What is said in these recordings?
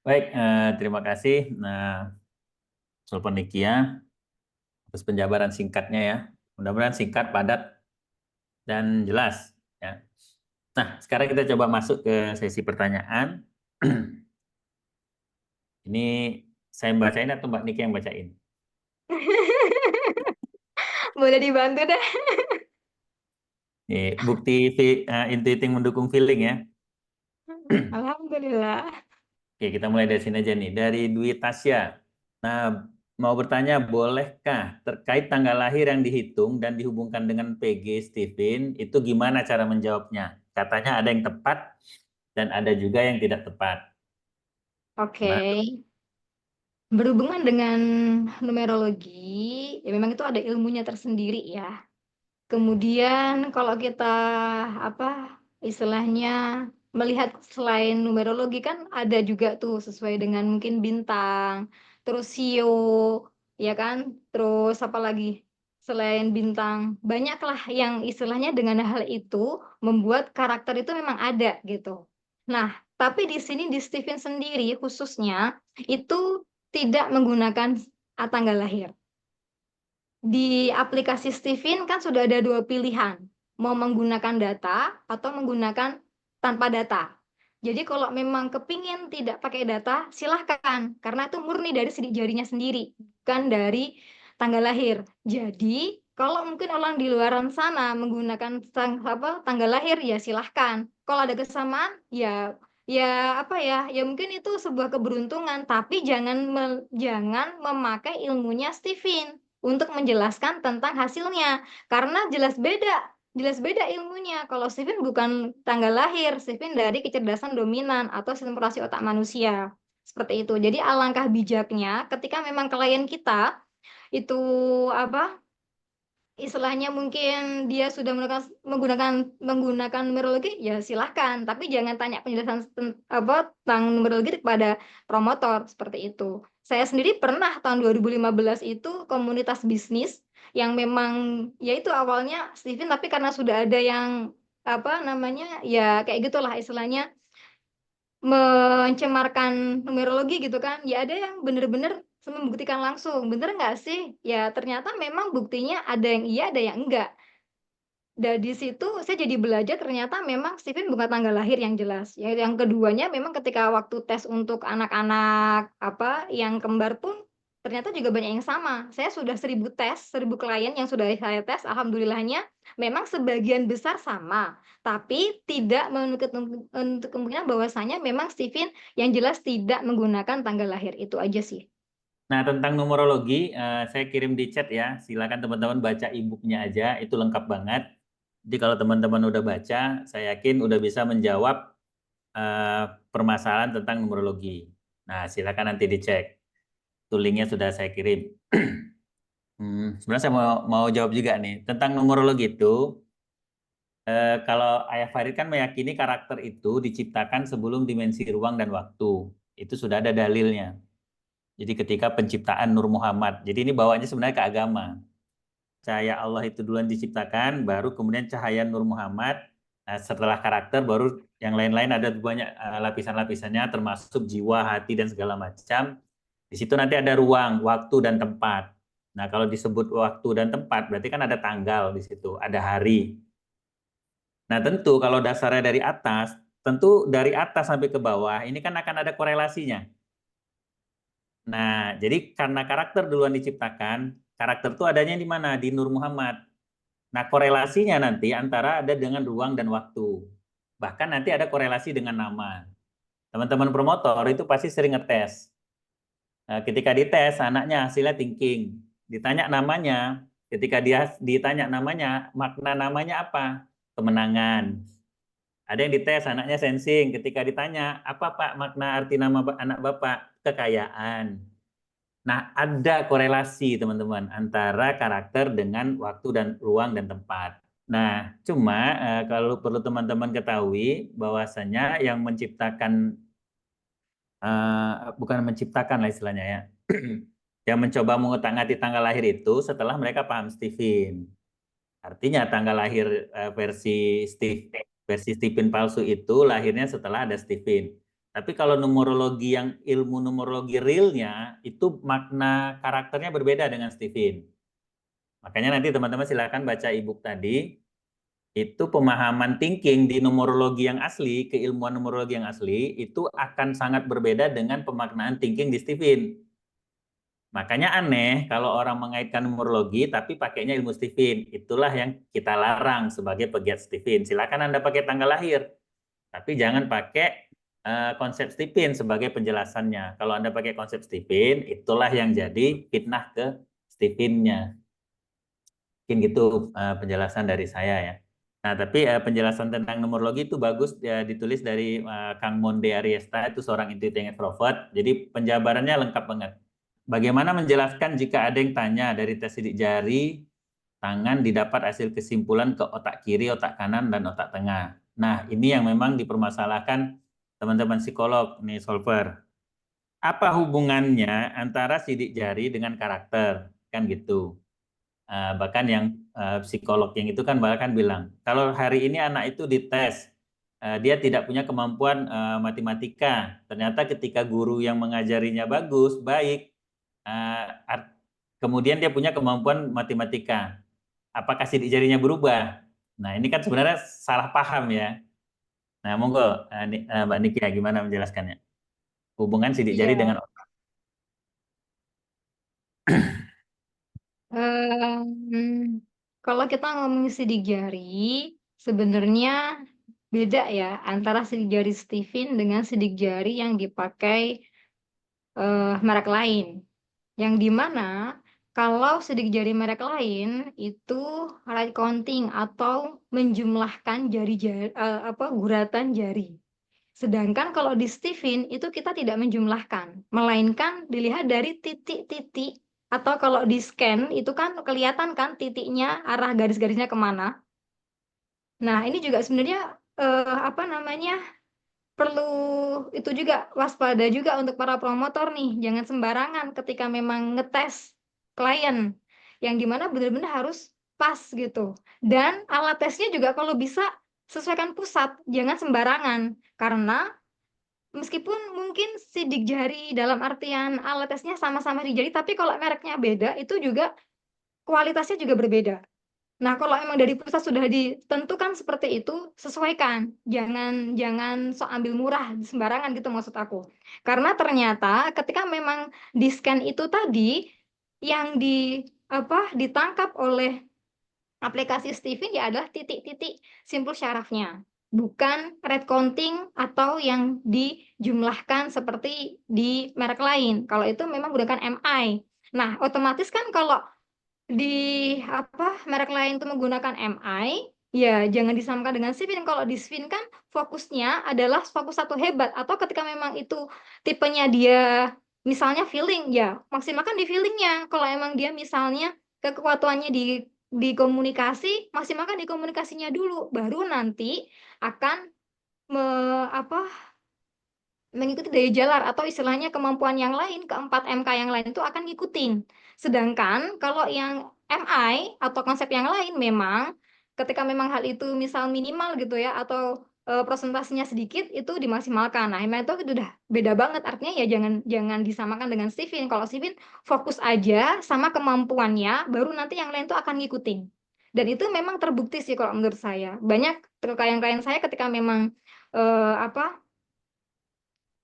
Baik, terima kasih. Nah, Sulpan Nikia, atas penjabaran singkatnya ya. Mudah-mudahan singkat, padat, dan jelas. Ya. Nah, sekarang kita coba masuk ke sesi pertanyaan. Ini saya bacain atau Mbak Niki yang bacain? Boleh dibantu deh. Ini bukti intuiting mendukung feeling ya. Alhamdulillah. Oke, kita mulai dari sini aja nih. Dari Dwi Tasya. Nah, mau bertanya, bolehkah terkait tanggal lahir yang dihitung dan dihubungkan dengan PG Steven, itu gimana cara menjawabnya? Katanya ada yang tepat dan ada juga yang tidak tepat. Oke. Gimana? Berhubungan dengan numerologi, ya memang itu ada ilmunya tersendiri ya. Kemudian kalau kita apa istilahnya melihat selain numerologi kan ada juga tuh sesuai dengan mungkin bintang, terus sio, ya kan, terus apa lagi selain bintang, banyaklah yang istilahnya dengan hal itu membuat karakter itu memang ada gitu. Nah, tapi di sini di Stephen sendiri khususnya itu tidak menggunakan tanggal lahir. Di aplikasi Stephen kan sudah ada dua pilihan, mau menggunakan data atau menggunakan tanpa data. Jadi kalau memang kepingin tidak pakai data, silahkan, karena itu murni dari sidik jarinya sendiri, bukan dari tanggal lahir. Jadi kalau mungkin orang di luaran sana menggunakan tanggal lahir, ya silahkan. Kalau ada kesamaan, ya ya apa ya, ya mungkin itu sebuah keberuntungan, tapi jangan memakai ilmunya Stephen untuk menjelaskan tentang hasilnya karena jelas beda ilmunya. Kalau Stephen bukan tanggal lahir, Stephen dari kecerdasan dominan atau sistem operasi otak manusia. Seperti itu. Jadi alangkah bijaknya ketika memang klien kita itu apa istilahnya mungkin dia sudah menggunakan numerologi, ya silahkan, tapi jangan tanya penjelasan tentang numerologi kepada promotor seperti itu. Saya sendiri pernah tahun 2015 itu komunitas bisnis yang memang yaitu awalnya Steven, tapi karena sudah ada yang apa namanya ya kayak gitulah istilahnya mencemarkan numerologi gitu kan, ya ada yang bener-bener membuktikan langsung, bener nggak sih? Ya ternyata memang buktinya ada yang iya, ada yang enggak. Dari situ saya jadi belajar ternyata memang Steven bukan tanggal lahir yang jelas. Ya, yang keduanya memang ketika waktu tes untuk anak-anak apa yang kembar pun ternyata juga banyak yang sama. Saya sudah 1.000 tes, 1.000 klien yang sudah saya tes, alhamdulillahnya memang sebagian besar sama, tapi tidak menutup untuk kemungkinan bahwasanya memang Steven yang jelas tidak menggunakan tanggal lahir itu aja sih. Nah, tentang numerologi, saya kirim di chat ya. Silakan teman-teman baca e-booknya aja, itu lengkap banget. Jadi kalau teman-teman udah baca, saya yakin udah bisa menjawab eh, permasalahan tentang numerologi. Nah, silakan nanti dicek. Itu linknya sudah saya kirim. Sebenarnya saya mau jawab juga nih tentang numerologi itu. Kalau Ayah Farid kan meyakini karakter itu diciptakan sebelum dimensi ruang dan waktu. Itu sudah ada dalilnya. Jadi ketika penciptaan Nur Muhammad. Jadi ini bawanya sebenarnya ke agama. Cahaya Allah itu duluan diciptakan, baru kemudian cahaya Nur Muhammad. Nah, setelah karakter baru yang lain-lain ada banyak lapisan-lapisannya termasuk jiwa, hati dan segala macam. Di situ nanti ada ruang, waktu dan tempat. Nah, kalau disebut waktu dan tempat berarti kan ada tanggal di situ, ada hari. Nah, tentu kalau dasarnya dari atas, tentu dari atas sampai ke bawah ini kan akan ada korelasinya. Nah, jadi karena karakter duluan diciptakan, karakter itu adanya di mana? Di Nur Muhammad. Nah, korelasinya nanti antara ada dengan ruang dan waktu. Bahkan nanti ada korelasi dengan nama. Teman-teman promotor itu pasti sering ngetes. Ketika dites, anaknya hasilnya thinking. Ditanya namanya, ketika dia ditanya namanya, makna namanya apa? Kemenangan. Ada yang dites, anaknya sensing. Ketika ditanya, apa Pak makna arti nama anak Bapak? Kekayaan. Nah, ada korelasi teman-teman antara karakter dengan waktu dan ruang dan tempat. Nah, cuma kalau perlu teman-teman ketahui bahwasanya yang menciptakan bukan menciptakan lah istilahnya ya. Yang mencoba mengutak-atik tanggal lahir itu setelah mereka paham Stephen. Artinya tanggal lahir versi Stephen palsu itu lahirnya setelah ada Stephen. Tapi kalau numerologi yang ilmu numerologi realnya, itu makna karakternya berbeda dengan Stephen. Makanya nanti teman-teman silakan baca e-book tadi, itu pemahaman thinking di numerologi yang asli, keilmuan numerologi yang asli, itu akan sangat berbeda dengan pemaknaan thinking di Stephen. Makanya aneh kalau orang mengaitkan numerologi tapi pakainya ilmu Stephen. Itulah yang kita larang sebagai pegiat Stephen. Silakan Anda pakai tanggal lahir, tapi jangan pakai konsep Stephen sebagai penjelasannya. Kalau Anda pakai konsep Stephen, itulah yang jadi fitnah ke Stephen-nya. Mungkin gitu penjelasan dari saya ya. Nah, tapi penjelasan tentang numerologi itu bagus ya, ditulis dari Kang Monde Ariesta, itu seorang intuitive extrovert. Jadi penjabarannya lengkap banget. Bagaimana menjelaskan jika ada yang tanya dari tes sidik jari, tangan didapat hasil kesimpulan ke otak kiri, otak kanan, dan otak tengah. Nah, ini yang memang dipermasalahkan teman-teman psikolog, nih solver. Apa hubungannya antara sidik jari dengan karakter? Kan gitu. Bahkan yang psikolog yang itu kan bahkan bilang, kalau hari ini anak itu dites, dia tidak punya kemampuan matematika. Ternyata ketika guru yang mengajarinya bagus, baik, kemudian dia punya kemampuan matematika. Apakah sidik jarinya berubah? Nah, ini kan sebenarnya salah paham ya. Nah, monggo Mbak Nikia gimana menjelaskannya? Hubungan sidik jari Iya. dengan Kalau kita ngomong sidik jari, sebenarnya beda ya antara sidik jari Stephen dengan sidik jari yang dipakai merek lain. Yang dimana kalau sidik jari merek lain itu right counting atau menjumlahkan jari-jari guratan jari. Sedangkan kalau di Stephen itu kita tidak menjumlahkan, melainkan dilihat dari titik-titik atau kalau di scan itu kan kelihatan kan titiknya arah garis-garisnya kemana. Nah ini juga sebenarnya apa namanya perlu itu juga waspada juga untuk para promotor nih, jangan sembarangan ketika memang ngetes klien, yang dimana benar-benar harus pas gitu. Dan alat tesnya juga kalau bisa sesuaikan pusat, jangan sembarangan. Karena meskipun mungkin sidik jari dalam artian alat tesnya sama-sama sidik jari, tapi kalau mereknya beda, itu juga kualitasnya juga berbeda. Nah, kalau emang dari pusat sudah ditentukan seperti itu, sesuaikan. Jangan jangan sok ambil murah sembarangan gitu maksud aku. Karena ternyata ketika memang di-scan itu tadi yang ditangkap oleh aplikasi Stephen ya adalah titik-titik simpul syarafnya, bukan red counting atau yang dijumlahkan seperti di merek lain. Kalau itu memang menggunakan MI. Nah, otomatis kan kalau di merek lain itu menggunakan MI, ya jangan disamakan dengan Sivin. Kalau di Sivin kan fokusnya adalah fokus satu hebat, atau ketika memang itu tipenya dia misalnya feeling, ya maksimalkan di feelingnya. Kalau emang dia misalnya kekuatannya di komunikasi, maksimalkan di komunikasinya dulu, baru nanti akan me, apa mengikuti daya jalar atau istilahnya kemampuan yang lain, keempat MK yang lain itu akan ngikutin. Sedangkan kalau yang MI atau konsep yang lain memang ketika memang hal itu misal minimal gitu ya atau presentasinya sedikit itu dimaksimalkan. Nah, MI itu udah beda banget artinya ya jangan jangan disamakan dengan Steven. Kalau Steven fokus aja sama kemampuannya baru nanti yang lain tuh akan ngikutin. Dan itu memang terbukti sih kalau menurut saya. Banyak klien-klien saya ketika memang eh, apa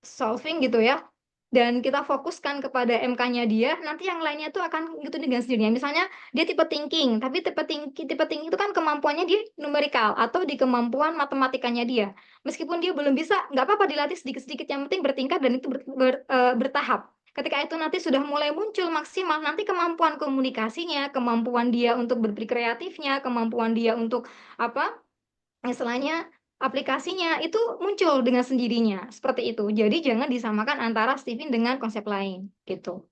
solving gitu ya dan kita fokuskan kepada MK-nya dia nanti yang lainnya tuh akan gitu dengan sendirinya misalnya dia tipe thinking tapi tipe thinking itu kan kemampuannya di numerikal atau di kemampuan matematikanya dia meskipun dia belum bisa nggak apa-apa dilatih sedikit-sedikit yang penting bertingkat dan itu bertahap ketika itu nanti sudah mulai muncul maksimal nanti kemampuan komunikasinya kemampuan dia untuk berpikir kreatifnya kemampuan dia untuk apa istilahnya aplikasinya itu muncul dengan sendirinya seperti itu. Jadi jangan disamakan antara Steven dengan konsep lain gitu.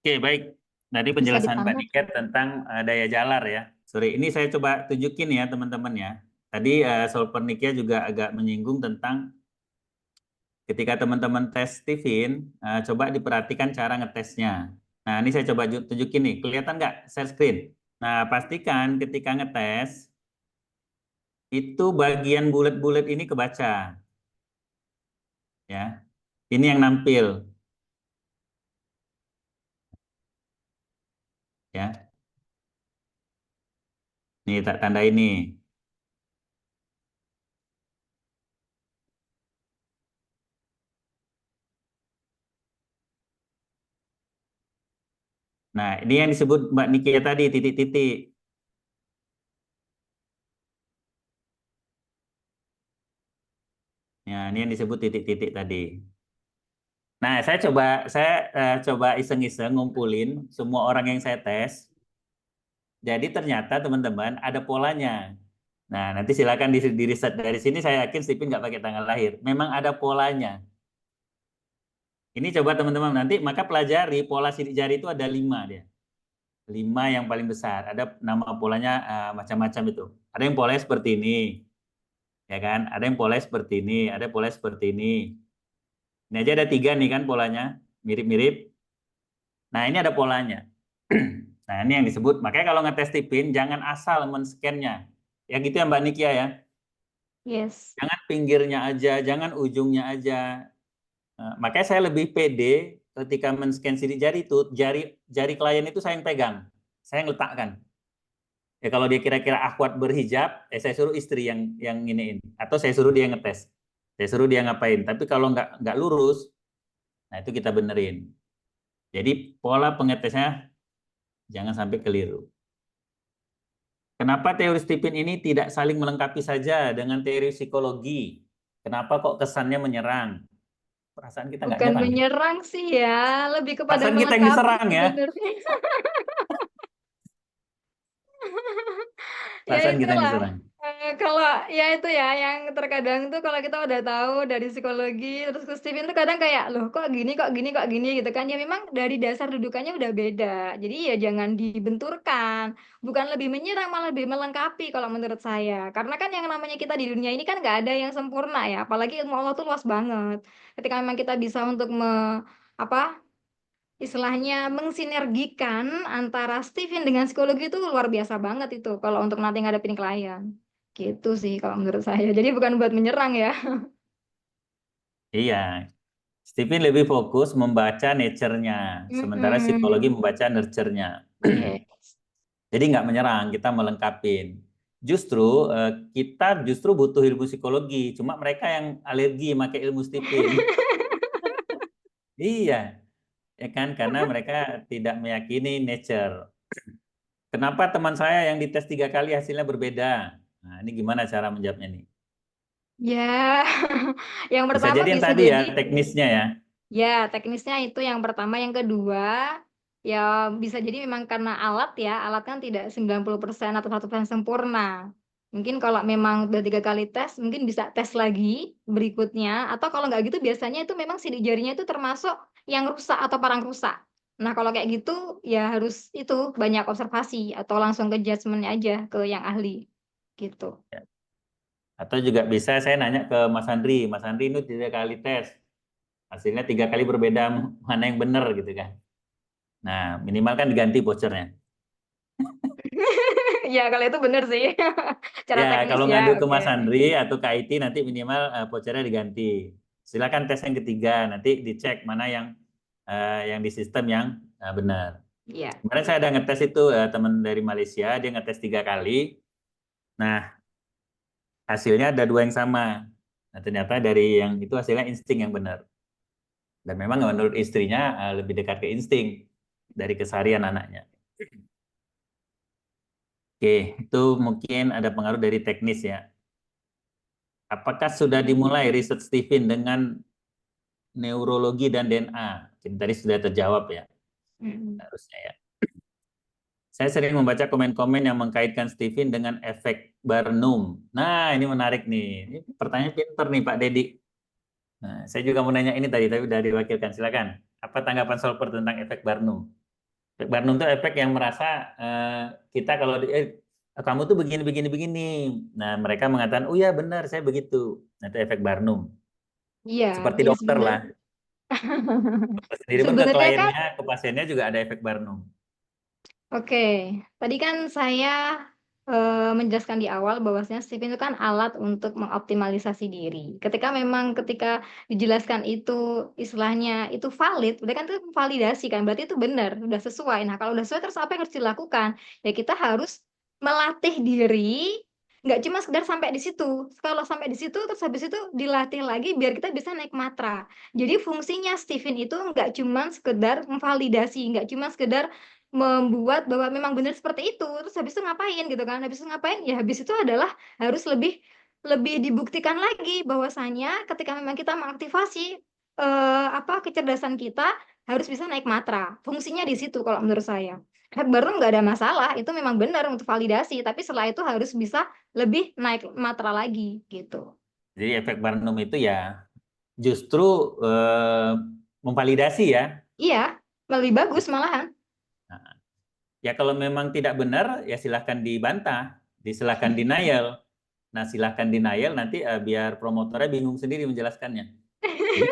Oke, baik. Tadi Bisa penjelasan Mbak ditambah. Niket tentang daya jalar ya. Sorry, ini saya coba tunjukin ya teman-teman ya. Tadi Solver Nikia juga agak menyinggung tentang ketika teman-teman tes Stephen, coba diperhatikan cara ngetesnya. Nah, ini saya coba tunjukin nih. Kelihatan nggak share screen? Nah, pastikan ketika ngetes, itu bagian bulat-bulat ini kebaca. Ya, ini yang nampil. Ya, nih tak tanda ini. Nah, ini yang disebut Mbak Nikia tadi, titik-titik. Ya, ini yang disebut titik-titik tadi. Nah, saya coba iseng-iseng ngumpulin semua orang yang saya tes. Jadi ternyata teman-teman ada polanya. Nah, nanti silakan di riset dari sini. Saya yakin Stephen nggak pakai tanggal lahir. Memang ada polanya. Ini coba teman-teman nanti maka pelajari pola sidik jari itu ada 5 dia. 5 yang paling besar. Ada nama polanya macam-macam itu. Ada yang polanya seperti ini, ya kan? Ada yang polanya seperti ini, ada polanya seperti ini. Ini aja ada 3 nih kan polanya, mirip-mirip. Nah, ini ada polanya. Nah, ini yang disebut. Makanya kalau ngetes tipin, jangan asal men-scan-nya. Ya gitu ya Mbak Nikia ya. Yes. Jangan pinggirnya aja, jangan ujungnya aja. Makanya saya lebih pede ketika men-scan sidik jari itu, jari klien itu saya yang pegang. Saya yang letakkan. Ya kalau dia kira-kira akhwat berhijab, saya suruh istri yang iniin. Atau saya suruh dia ngetes. Saya suruh dia ngapain. Tapi kalau nggak lurus, nah itu kita benerin. Jadi pola pengetesnya jangan sampai keliru. Kenapa teori Stephen ini tidak saling melengkapi saja dengan teori psikologi? Kenapa kok kesannya menyerang? Perasaan kita nggak Bukan nyerang. menyerang sih ya, lebih kepada Perasaan kita yang melengkapi diserang ya. sebenarnya. Ya Perasaan kita yang itulah. diserang. Kalau ya itu ya yang terkadang tuh kalau kita udah tahu dari psikologi terus ke Steven tuh kadang kayak loh kok gini kok gini kok gini gitu kan ya memang dari dasar dudukannya udah beda jadi ya jangan dibenturkan bukan lebih menyerang malah lebih melengkapi kalau menurut saya karena kan yang namanya kita di dunia ini kan nggak ada yang sempurna ya apalagi ilmu Allah tuh luas banget ketika memang kita bisa untuk apa istilahnya mensinergikan antara Steven dengan psikologi itu luar biasa banget itu kalau untuk nanti ngadepin klien. Gitu sih kalau menurut saya. Jadi bukan buat menyerang ya. Iya, Stephen lebih fokus membaca nature-nya, sementara psikologi Mm-mm. membaca nurture-nya. Yes. Jadi nggak menyerang, kita melengkapin. Justru kita justru butuh ilmu psikologi, cuma mereka yang alergi pakai ilmu Stephen. Iya, ya kan? Karena mereka tidak meyakini nature. Kenapa teman saya yang dites 3 kali hasilnya berbeda? Nah, ini gimana cara menjawabnya nih? Ya, yang Bisa pertama jadi yang bisa tadi ya, jadi teknisnya ya. ya teknisnya itu yang pertama, yang kedua ya bisa jadi memang karena alat ya, alat kan tidak 90% atau 100% sempurna. Mungkin kalau memang udah 3 kali tes, mungkin bisa tes lagi berikutnya. Atau kalau nggak gitu biasanya itu memang sidik jarinya itu termasuk yang rusak atau parang rusak. Nah kalau kayak gitu ya harus itu banyak observasi atau langsung ke judgement aja ke yang ahli gitu. Atau juga bisa saya nanya ke Mas Andri ini 3 kali tes, hasilnya 3 kali berbeda, mana yang benar gitu kan? Nah, minimal kan diganti vouchernya. Ya kalau itu bener sih. Cara Ya, teknis kalau ya, ngadu ke oke. Mas Andri atau ke IT nanti minimal vouchernya diganti. Silakan tes yang ketiga, nanti dicek mana yang di sistem yang benar. Iya. Kemarin saya ada ngetes itu teman dari Malaysia, dia ngetes 3 kali. Nah, hasilnya ada 2 yang sama. Nah, ternyata dari yang itu hasilnya insting yang benar. Dan memang menurut istrinya lebih dekat ke insting dari keseharian anaknya. Oke, itu mungkin ada pengaruh dari teknis ya. Apakah sudah dimulai riset Stephen dengan neurologi dan DNA? Mungkin tadi sudah terjawab ya, Mm. harusnya ya. Saya sering membaca komen-komen yang mengkaitkan Stephen dengan efek Barnum. Nah, ini menarik nih. Ini pertanyaan pinter nih Pak Dedi. Nah, saya juga mau nanya ini tadi, tapi udah diwakilkan. Silakan. Apa tanggapan Solver tentang efek Barnum? Efek Barnum itu efek yang merasa kita kalau kamu tuh begini begini begini. Nah, mereka mengatakan, "Oh ya benar, saya begitu." Nah, itu efek Barnum. Iya, Seperti ya dokter lah. sebenarnya. Dokter sendiri pun ke Sebenarnya kan, kliennya, ke pasiennya juga ada efek Barnum. oke. Tadi kan saya menjelaskan di awal bahwasanya Stephen itu kan alat untuk mengoptimalisasi diri. Ketika dijelaskan itu istilahnya itu valid, berarti kan itu validasi kan, berarti itu benar, udah sesuai. Nah, kalau udah sesuai terus apa yang harus dilakukan? Ya kita harus melatih diri, nggak cuma sekedar sampai di situ. Kalau sampai di situ terus habis itu dilatih lagi biar kita bisa naik matra. Jadi fungsinya Stephen itu nggak cuma sekedar memvalidasi, nggak cuma sekedar membuat bahwa memang benar seperti itu, terus habis itu ngapain gitu kan, habis itu ngapain, ya habis itu adalah harus lebih lebih dibuktikan lagi bahwasanya ketika memang kita mengaktifasi, kecerdasan kita, harus bisa naik matra. Fungsinya di situ kalau menurut saya. Hack bareng nggak ada masalah, itu memang benar untuk validasi, tapi setelah itu harus bisa lebih naik matra lagi, gitu. Jadi efek Barnum itu ya justru eh, memvalidasi ya. Iya, lebih bagus malahan. Nah, ya kalau memang tidak benar ya silahkan dibantah, silahkan denial. Nah silahkan denial nanti biar promotornya bingung sendiri menjelaskannya. Jadi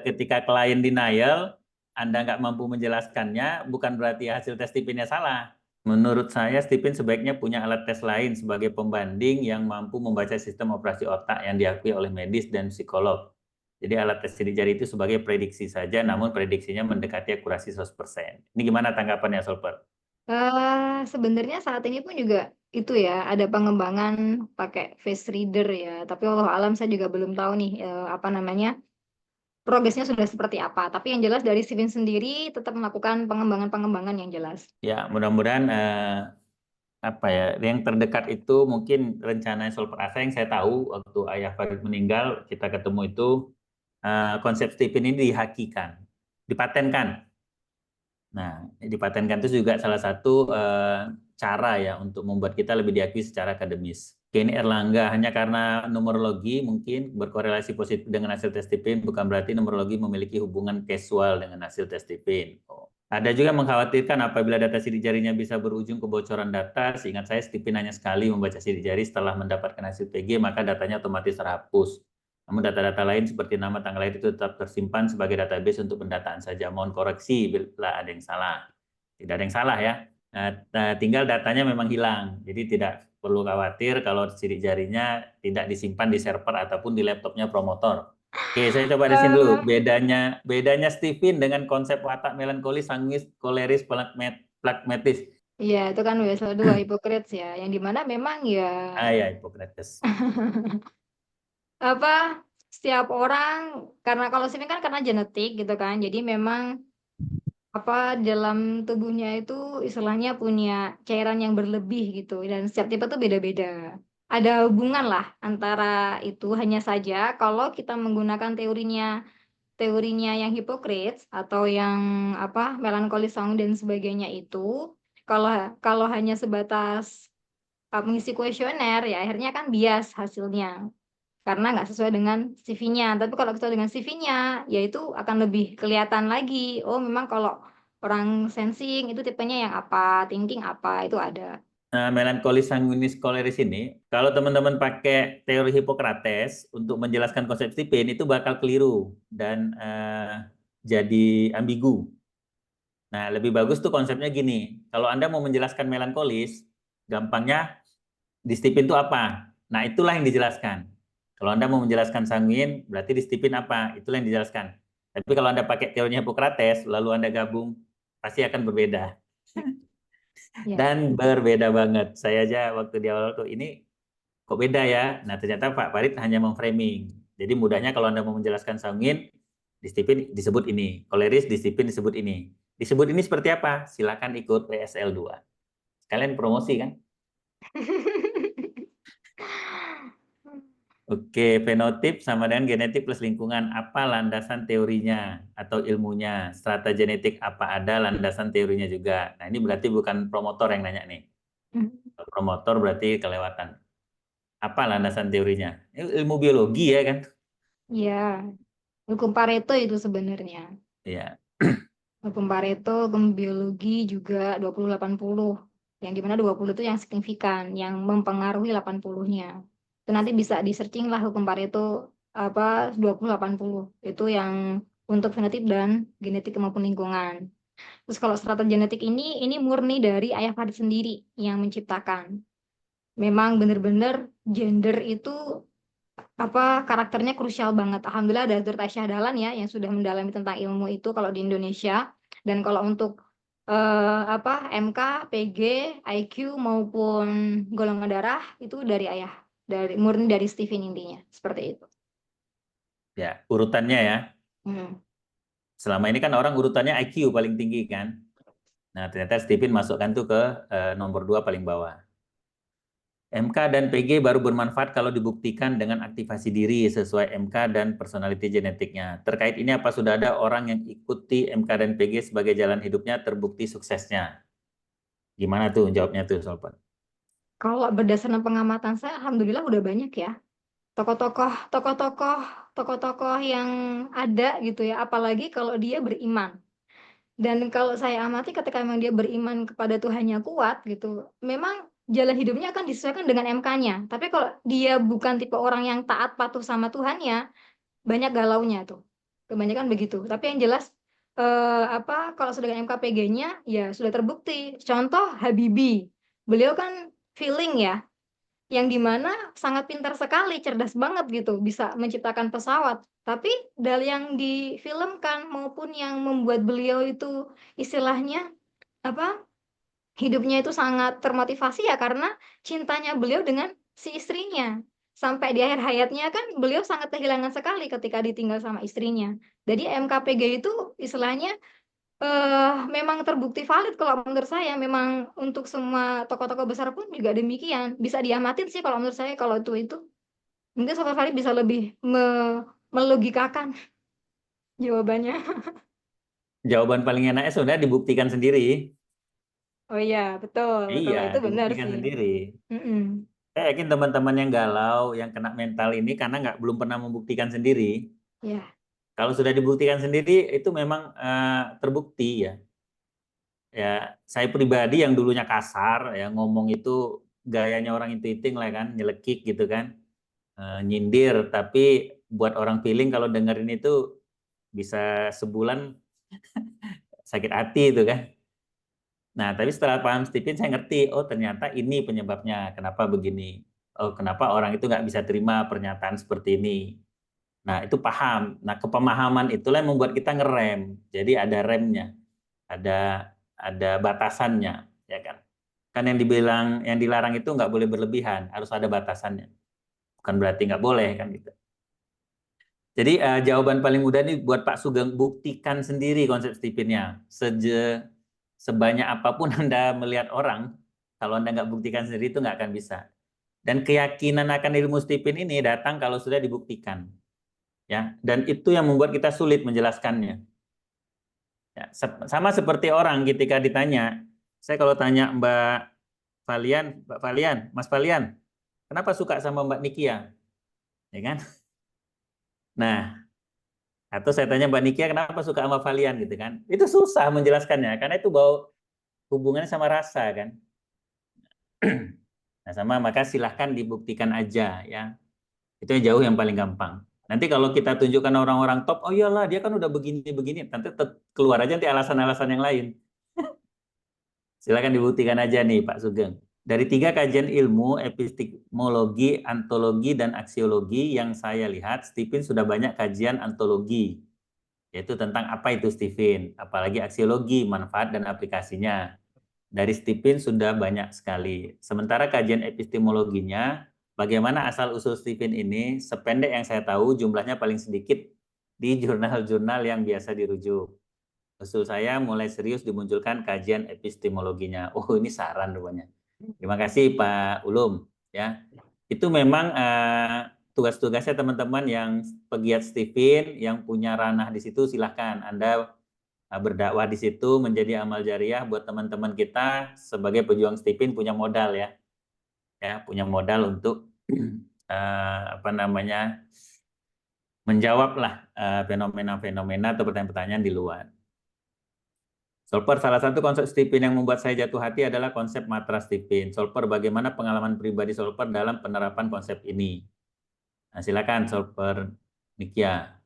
ketika klien denial, Anda nggak mampu menjelaskannya, bukan berarti hasil tes Stipinnya salah. Menurut saya, Stipin sebaiknya punya alat tes lain sebagai pembanding yang mampu membaca sistem operasi otak yang diakui oleh medis dan psikolog. Jadi alat tes sidik jari itu sebagai prediksi saja, namun prediksinya mendekati akurasi 100%. Ini gimana tanggapannya, Solper? Sebenarnya saat ini pun juga itu ya, ada pengembangan pakai face reader ya, tapi Allah alam saya juga belum tahu nih, apa namanya, progresnya sudah seperti apa. Tapi yang jelas dari Steven sendiri tetap melakukan pengembangan-pengembangan yang jelas. Ya, mudah-mudahan apa ya, yang terdekat itu mungkin rencana Solper Asa yang saya tahu waktu ayah Farid meninggal, kita ketemu itu konsep Stipin ini dihakikan, dipatenkan. Nah, dipatenkan itu juga salah satu cara ya untuk membuat kita lebih diakui secara akademis. Oke, ini Erlangga, hanya karena numerologi mungkin berkorelasi positif dengan hasil tes TPIN, bukan berarti numerologi memiliki hubungan casual dengan hasil tes TPIN. Oh. Ada juga mengkhawatirkan apabila data sidik jarinya bisa berujung kebocoran data, seingat saya Stipin hanya sekali membaca sidik jari setelah mendapatkan hasil PG, maka datanya otomatis terhapus. Namun data-data lain seperti nama tanggal lahir itu tetap tersimpan sebagai database untuk pendataan saja. Mohon koreksi bila ada yang salah. Tidak ada yang salah ya. Tinggal datanya memang hilang. Jadi tidak perlu khawatir kalau sidik jarinya tidak disimpan di server ataupun di laptopnya promotor. Oke, saya coba di sini dulu. Eh, Bedanya Stephen dengan konsep watak melankolis, sanguis, koleris, pragmatis. Iya, itu kan biasa dua Hippocrates ya, yang dimana memang ya Ah ya, Hippocrates. apa setiap orang, karena kalau sini kan karena genetik gitu kan, jadi memang dalam tubuhnya itu istilahnya punya cairan yang berlebih gitu, dan setiap tipe tuh beda-beda. Ada hubungan lah antara itu, hanya saja kalau kita menggunakan teorinya yang Hippocrates atau yang melankolis sanguin dan sebagainya itu, kalau kalau hanya sebatas mengisi kuesioner ya akhirnya kan bias hasilnya karena nggak sesuai dengan CV-nya. Tapi kalau sesuai dengan CV-nya, ya itu akan lebih kelihatan lagi. Oh, memang kalau orang sensing itu tipenya yang apa, thinking apa, itu ada. Melankolis sanguinis koleris ini, kalau teman-teman pakai teori Hippocrates untuk menjelaskan konsep Stipin itu bakal keliru dan jadi ambigu. Nah, lebih bagus tuh konsepnya gini. Kalau Anda mau menjelaskan melankolis, gampangnya di Stipin itu apa? Nah, itulah yang dijelaskan. Kalau Anda mau menjelaskan sanguin, berarti di Stipin apa? Itulah yang dijelaskan. Tapi kalau Anda pakai teorinya Hippocrates, lalu Anda gabung, pasti akan berbeda. Ya. Dan berbeda banget. Saya aja waktu di awal tuh ini kok beda ya. Nah ternyata Pak Farid hanya memframing. Jadi mudahnya kalau Anda mau menjelaskan sanguin, disiplin disebut ini. Koleris disiplin disebut ini. Disebut ini seperti apa? Silakan ikut PSL 2. Sekalian promosi kan? Oke, fenotip sama dengan genetik plus lingkungan. Apa landasan teorinya atau ilmunya? Strata genetik apa ada landasan teorinya juga. Nah ini berarti bukan promotor yang nanya nih. Promotor berarti kelewatan. Apa landasan teorinya? Ilmu biologi ya kan? Ya, hukum Pareto itu sebenarnya. Iya. Hukum Pareto, hukum biologi juga 20-80. Yang dimana 20 itu yang signifikan, yang mempengaruhi 80-nya. Itu nanti bisa di-searching lah hukum Pareto 20-80. Itu yang untuk fenotip dan genetik maupun lingkungan. Terus kalau strata genetik ini murni dari ayah Farid sendiri yang menciptakan. Memang benar-benar gender itu karakternya krusial banget. Alhamdulillah ada Dr. Aisyah Dahlan ya yang sudah mendalami tentang ilmu itu kalau di Indonesia. Dan kalau untuk MK, PG, IQ maupun golongan darah itu dari ayah, dari murni dari Stephen intinya seperti itu. Ya, urutannya ya. Hmm. Selama ini kan orang urutannya IQ paling tinggi kan. Nah, ternyata Stephen masukkan tuh ke nomor 2 paling bawah. MK dan PG baru bermanfaat kalau dibuktikan dengan aktivasi diri sesuai MK dan personality genetiknya. Terkait ini apa sudah ada orang yang ikuti MK dan PG sebagai jalan hidupnya terbukti suksesnya? Gimana tuh jawabnya tuh, Solpan? Kalau berdasarkan pengamatan saya, alhamdulillah udah banyak ya tokoh-tokoh yang ada gitu ya. Apalagi kalau dia beriman. Dan kalau saya amati ketika memang dia beriman kepada Tuhannya kuat gitu, memang jalan hidupnya akan disesuaikan dengan MK-nya. Tapi kalau dia bukan tipe orang yang taat patuh sama Tuhannya, banyak galaunya tuh. Kebanyakan begitu. Tapi yang jelas kalau sudah dengan MKPG-nya ya sudah terbukti. Contoh Habibie. Beliau kan feeling ya, yang dimana sangat pintar sekali, cerdas banget gitu, bisa menciptakan pesawat. Tapi dari yang difilmkan maupun yang membuat beliau itu istilahnya apa hidupnya itu sangat termotivasi ya karena cintanya beliau dengan si istrinya. Sampai di akhir hayatnya kan beliau sangat kehilangan sekali ketika ditinggal sama istrinya. Jadi MKPG itu istilahnya memang terbukti valid kalau menurut saya. Memang untuk semua tokoh-tokoh besar pun juga demikian. Bisa diamatin sih kalau menurut saya kalau itu. Mungkin Sofa Valid bisa lebih melogikakan jawabannya. Jawaban paling enaknya sudah dibuktikan sendiri. Oh iya, betul. Iya, Kalau itu benar dibuktikan sih. sendiri. Mm-mm. Saya yakin teman-teman yang galau, yang kena mental ini karena belum pernah membuktikan sendiri. Ya, Kalau sudah dibuktikan sendiri, itu memang terbukti ya. Ya, saya pribadi yang dulunya kasar, ya ngomong itu gayanya orang intuiting lah kan, nyelekik gitu kan, nyindir. Tapi buat orang feeling kalau dengerin itu bisa sebulan sakit hati itu kan. Nah, tapi setelah paham Stephen, saya ngerti, oh ternyata ini penyebabnya, kenapa begini. Oh, kenapa orang itu nggak bisa terima pernyataan seperti ini. Nah, itu paham. Nah, kepemahaman itulah yang membuat kita ngerem. Jadi ada remnya, ada batasannya, ya kan? Kan yang dibilang, yang dilarang itu nggak boleh berlebihan, harus ada batasannya. Bukan berarti nggak boleh kan gitu. Jadi jawaban paling mudah nih buat Pak Sugeng, buktikan sendiri konsep Stephen-nya. Sebanyak apapun Anda melihat orang, kalau Anda nggak buktikan sendiri itu nggak akan bisa. Dan keyakinan akan ilmu Stephen ini datang kalau sudah dibuktikan. Ya, dan itu yang membuat kita sulit menjelaskannya. Ya, sama seperti orang ketika ditanya, saya kalau tanya Mbak Valian, Mas Valian, kenapa suka sama Mbak Nikia? Ya kan? Nah, atau saya tanya Mbak Nikia kenapa suka sama Valian gitu kan? Itu susah menjelaskannya karena itu bawa hubungannya sama rasa kan. Nah, sama maka silahkan dibuktikan aja ya. Itu yang jauh yang paling gampang. Nanti kalau kita tunjukkan orang-orang top, oh iyalah dia kan udah begini-begini, nanti keluar aja nanti alasan-alasan yang lain. Silakan dibuktikan aja nih Pak Sugeng. Dari 3 kajian ilmu, epistemologi, antologi, dan aksiologi yang saya lihat, Stephen sudah banyak kajian antologi, yaitu tentang apa itu Stephen, apalagi aksiologi, manfaat dan aplikasinya. Dari Stephen sudah banyak sekali. Sementara kajian epistemologinya, bagaimana asal-usul Stephen ini, sependek yang saya tahu, jumlahnya paling sedikit di jurnal-jurnal yang biasa dirujuk. Usul saya mulai serius dimunculkan kajian epistemologinya. Oh, ini saran rupanya. Terima kasih Pak Ulum. Ya, itu memang tugas-tugasnya teman-teman yang pegiat Stephen, yang punya ranah di situ, silahkan Anda berdakwah di situ menjadi amal jariah buat teman-teman kita sebagai pejuang Stephen punya modal ya, punya modal untuk apa namanya menjawablah fenomena-fenomena atau pertanyaan-pertanyaan di luar. Solper, salah satu konsep Stephen yang membuat saya jatuh hati adalah konsep matra Stephen. Solper, bagaimana pengalaman pribadi Solper dalam penerapan konsep ini? Nah, silakan Solper Nikia.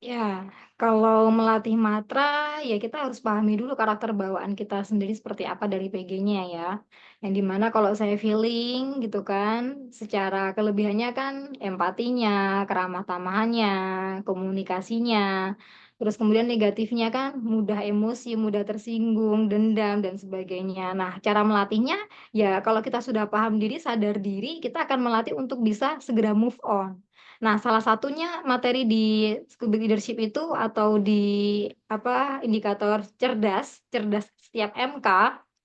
ya. Kalau melatih matra, ya kita harus pahami dulu karakter bawaan kita sendiri seperti apa dari PG-nya ya. Yang dimana kalau saya feeling gitu kan, secara kelebihannya kan empatinya, keramah tamahannya, komunikasinya. Terus kemudian negatifnya kan mudah emosi, mudah tersinggung, dendam, dan sebagainya. Nah, cara melatihnya ya kalau kita sudah paham diri, sadar diri, kita akan melatih untuk bisa segera move on. Nah, salah satunya materi di Scooby Leadership itu atau di apa indikator cerdas, cerdas setiap MK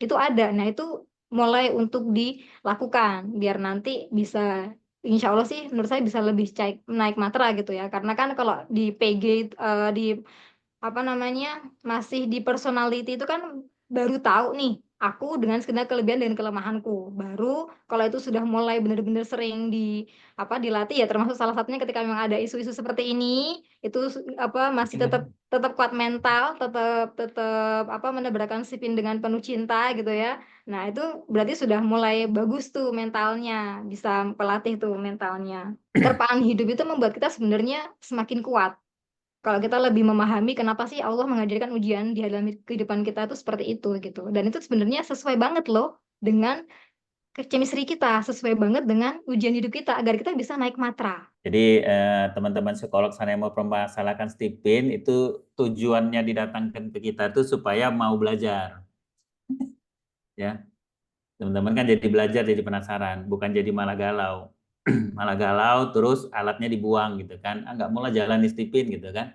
itu ada. Nah, itu mulai untuk dilakukan biar nanti bisa insya Allah sih menurut saya bisa lebih naik matra gitu ya. Karena kan kalau di PG di apa namanya masih di personality itu kan baru tahu nih aku dengan segala kelebihan dan kelemahanku baru kalau itu sudah mulai benar-benar sering dilatih ya termasuk salah satunya ketika memang ada isu-isu seperti ini itu apa masih tetap tetap kuat mental tetap tetap apa menebarkan sipin dengan penuh cinta gitu ya. Nah itu berarti sudah mulai bagus tuh mentalnya bisa pelatih tuh mentalnya. Terpaan hidup itu membuat kita sebenarnya semakin kuat kalau kita lebih memahami kenapa sih Allah mengajarkan ujian di dalam kehidupan kita itu seperti itu gitu. Dan itu sebenarnya sesuai banget loh dengan chemistry kita, sesuai banget dengan ujian hidup kita agar kita bisa naik matra. Jadi teman-teman psikolog sana yang mau mempermasalahkan Stephen itu tujuannya didatangkan ke kita tuh supaya mau belajar, ya. Teman-teman kan jadi belajar, jadi penasaran, bukan jadi malah galau. Malah galau terus alatnya dibuang gitu kan. Ah, nggak mau lah jalan di Stephen gitu kan.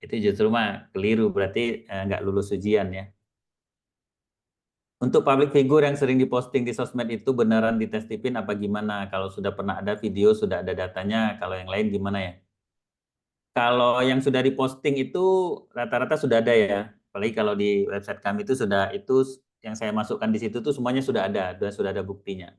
Itu justru mah keliru, berarti nggak lulus ujian ya. Untuk public figure yang sering diposting di sosmed itu beneran dites Stephen apa gimana? Kalau sudah pernah ada video, sudah ada datanya, kalau yang lain gimana ya? Kalau yang sudah diposting itu rata-rata sudah ada ya. Apalagi kalau di website kami itu sudah itu yang saya masukkan di situ tuh semuanya sudah ada buktinya.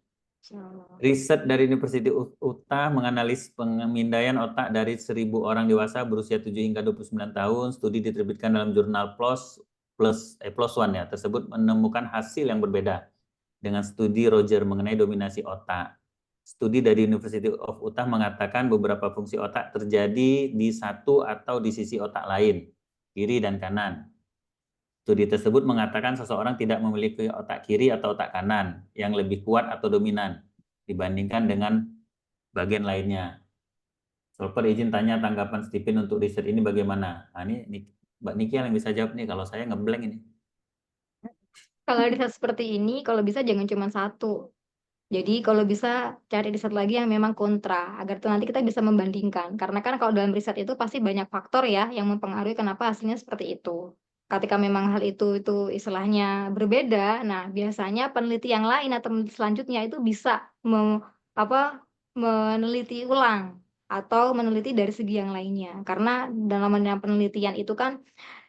Insyaallah. Riset dari University Utah menganalisis pemindaian otak dari 1.000 orang dewasa berusia 7 hingga 29 tahun. Studi diterbitkan dalam jurnal PLOS ONE ya, tersebut menemukan hasil yang berbeda dengan studi Roger mengenai dominasi otak. Studi dari University of Utah mengatakan beberapa fungsi otak terjadi di satu atau di sisi otak lain, kiri dan kanan. Studi tersebut mengatakan seseorang tidak memiliki otak kiri atau otak kanan yang lebih kuat atau dominan dibandingkan dengan bagian lainnya. Solver izin tanya tanggapan Stephen untuk riset ini bagaimana? Nah, ini Mbak Niki yang bisa jawab nih, kalau saya ngeblank ini. Kalau riset seperti ini, kalau bisa jangan cuma satu. Jadi kalau bisa cari riset lagi yang memang kontra, agar tuh nanti kita bisa membandingkan. Karena kan kalau dalam riset itu pasti banyak faktor ya yang mempengaruhi kenapa hasilnya seperti itu. Ketika memang hal itu istilahnya berbeda, nah biasanya peneliti yang lain atau peneliti selanjutnya itu bisa apa, meneliti ulang atau meneliti dari segi yang lainnya. Karena dalam penelitian itu kan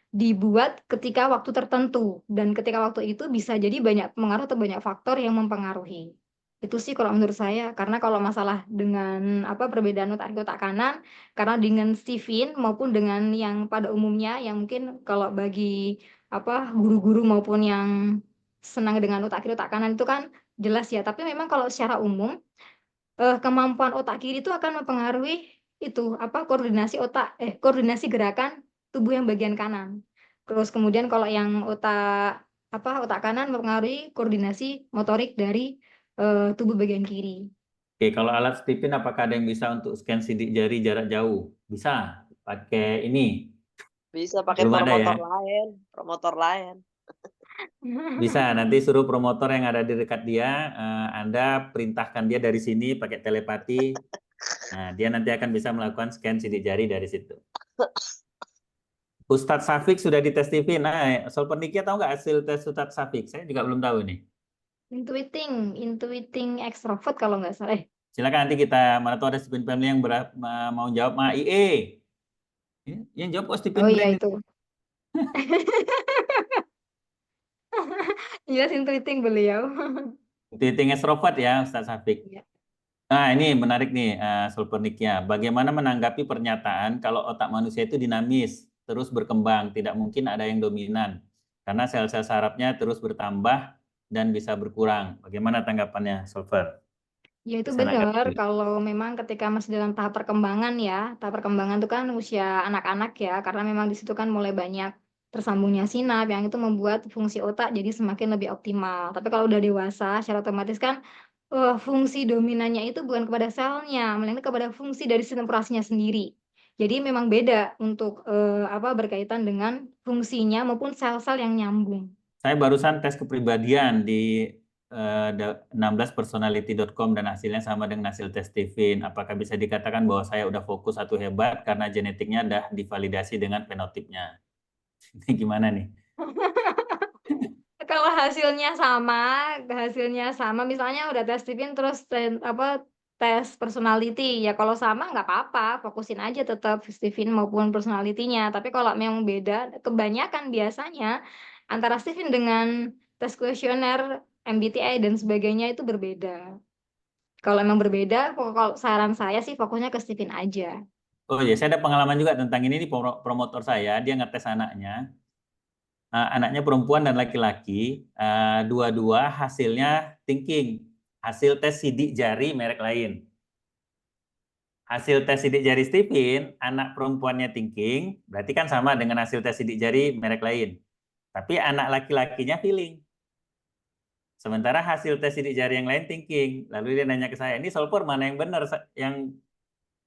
dibuat ketika waktu tertentu dan ketika waktu itu bisa jadi banyak pengaruh atau banyak faktor yang mempengaruhi. Itu sih kalau menurut saya, karena kalau masalah dengan apa perbedaan otak kiri otak kanan, karena dengan Stephen maupun dengan yang pada umumnya yang mungkin kalau bagi apa guru-guru maupun yang senang dengan otak kiri otak kanan itu kan jelas ya. Tapi memang kalau secara umum kemampuan otak kiri itu akan mempengaruhi itu apa koordinasi gerakan tubuh yang bagian kanan. Terus kemudian kalau yang otak kanan mempengaruhi koordinasi motorik dari tubuh bagian kiri. Oke, kalau alat Stephen apakah ada yang bisa untuk scan sidik jari jarak jauh? Bisa, pakai ini. Bisa pakai Belum ada ya? promotor lain. Bisa, nanti suruh promotor yang ada di dekat dia, Anda perintahkan dia dari sini pakai telepati. Nah, dia nanti akan bisa melakukan scan sidik jari dari situ. Ustadz Safik sudah dites TV. Nah, Solper Nikia tahu nggak hasil tes Ustadz Safik? Saya juga belum tahu nih. Intuiting extrovert kalau nggak salah. Silakan nanti kita, mana tahu ada Stephen Family yang mau jawab. IE. Yang jawab kok Stephen Oh iya Brand. itu. Jelas intuiting beliau. Intuiting extrovert ya, Ustadz Safik. Iya. Nah, ini menarik nih, Solperniknya. Bagaimana menanggapi pernyataan kalau otak manusia itu dinamis, terus berkembang, tidak mungkin ada yang dominan, karena sel-sel sarafnya terus bertambah dan bisa berkurang. Bagaimana tanggapannya, Solver? Ya itu Kesanakan benar, dulu. kalau memang ketika masih dalam tahap perkembangan ya, tahap perkembangan itu kan usia anak-anak ya, karena memang di situ kan mulai banyak tersambungnya sinap yang itu membuat fungsi otak jadi semakin lebih optimal. Tapi kalau udah dewasa, secara otomatis kan fungsi dominannya itu bukan kepada selnya, melainkan kepada fungsi dari sistem operasinya sendiri. Jadi memang beda untuk berkaitan dengan fungsinya maupun sel-sel yang nyambung. Saya barusan tes kepribadian di 16personality.com dan hasilnya sama dengan hasil tes Stephen. Apakah bisa dikatakan bahwa saya udah fokus atau hebat karena genetiknya udah divalidasi dengan fenotipnya? Ini gimana nih? Kalau hasilnya sama, misalnya udah tes Stephen terus tes personality, ya kalau sama nggak apa-apa, fokusin aja tetap Stephen maupun personality-nya. Tapi kalau memang beda, kebanyakan biasanya antara Stephen dengan tes kuesioner, MBTI dan sebagainya itu berbeda. Kalau emang berbeda, kalau saran saya sih fokusnya ke Stephen aja. Oh ya, saya ada pengalaman juga tentang ini di promotor saya. Dia ngetes anaknya. Anaknya perempuan dan laki-laki. Dua-dua hasilnya thinking. Hasil tes sidik jari merek lain. Hasil tes sidik jari Stephen, anak perempuannya thinking, berarti kan sama dengan hasil tes sidik jari merek lain. Tapi anak laki-lakinya feeling. Sementara hasil tes sidik jari yang lain thinking. Lalu dia nanya ke saya, ini solver mana yang benar? Yang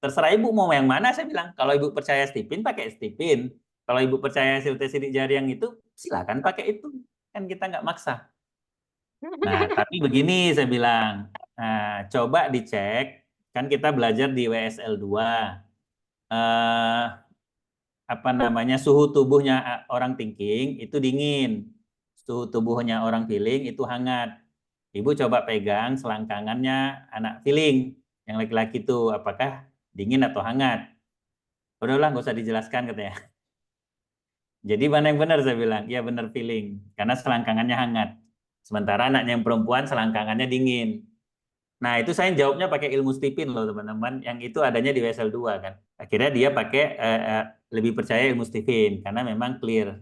terserah ibu mau yang mana? Saya bilang, kalau ibu percaya Stephen, pakai Stephen. Kalau ibu percaya hasil tes sidik jari yang itu, silakan pakai itu. Kan kita nggak maksa. Nah, tapi begini saya bilang, coba dicek, kan kita belajar di WSL 2. Eh, suhu tubuhnya orang thinking itu dingin, suhu tubuhnya orang feeling itu hangat. Ibu coba pegang selangkangannya anak feeling yang laki-laki itu apakah dingin atau hangat. Udahlah nggak usah dijelaskan katanya. Jadi mana yang benar saya bilang, ya benar feeling karena selangkangannya hangat. Sementara anaknya yang perempuan selangkangannya dingin. Nah, itu saya jawabnya pakai ilmu Stephen loh, teman-teman. Yang itu adanya di WSL 2 kan. Akhirnya dia pakai lebih percaya ilmu Stephen karena memang clear.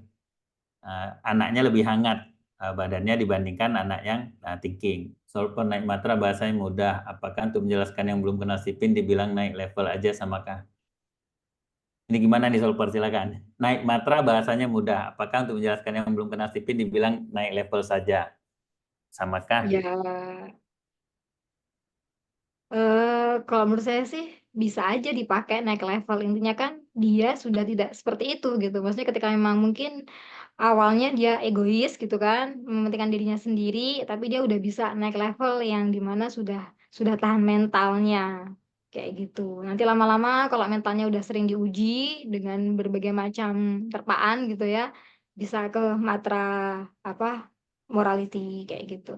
Anaknya lebih hangat badannya dibandingkan anak yang thinking. Solver naik matra bahasanya mudah. Apakah untuk menjelaskan yang belum kenal Stephen dibilang naik level aja samakah? Ini gimana nih solver, silakan. Naik matra bahasanya mudah. Apakah untuk menjelaskan yang belum kenal Stephen dibilang naik level saja? Samakah? Ya, kalau menurut saya sih bisa aja dipakai naik level. Intinya kan dia sudah tidak seperti itu gitu. Maksudnya ketika memang mungkin awalnya dia egois gitu kan, mementingkan dirinya sendiri, tapi dia udah bisa naik level yang dimana sudah tahan mentalnya kayak gitu. Nanti lama-lama kalau mentalnya udah sering diuji dengan berbagai macam terpaan gitu ya, bisa ke matra apa morality kayak gitu.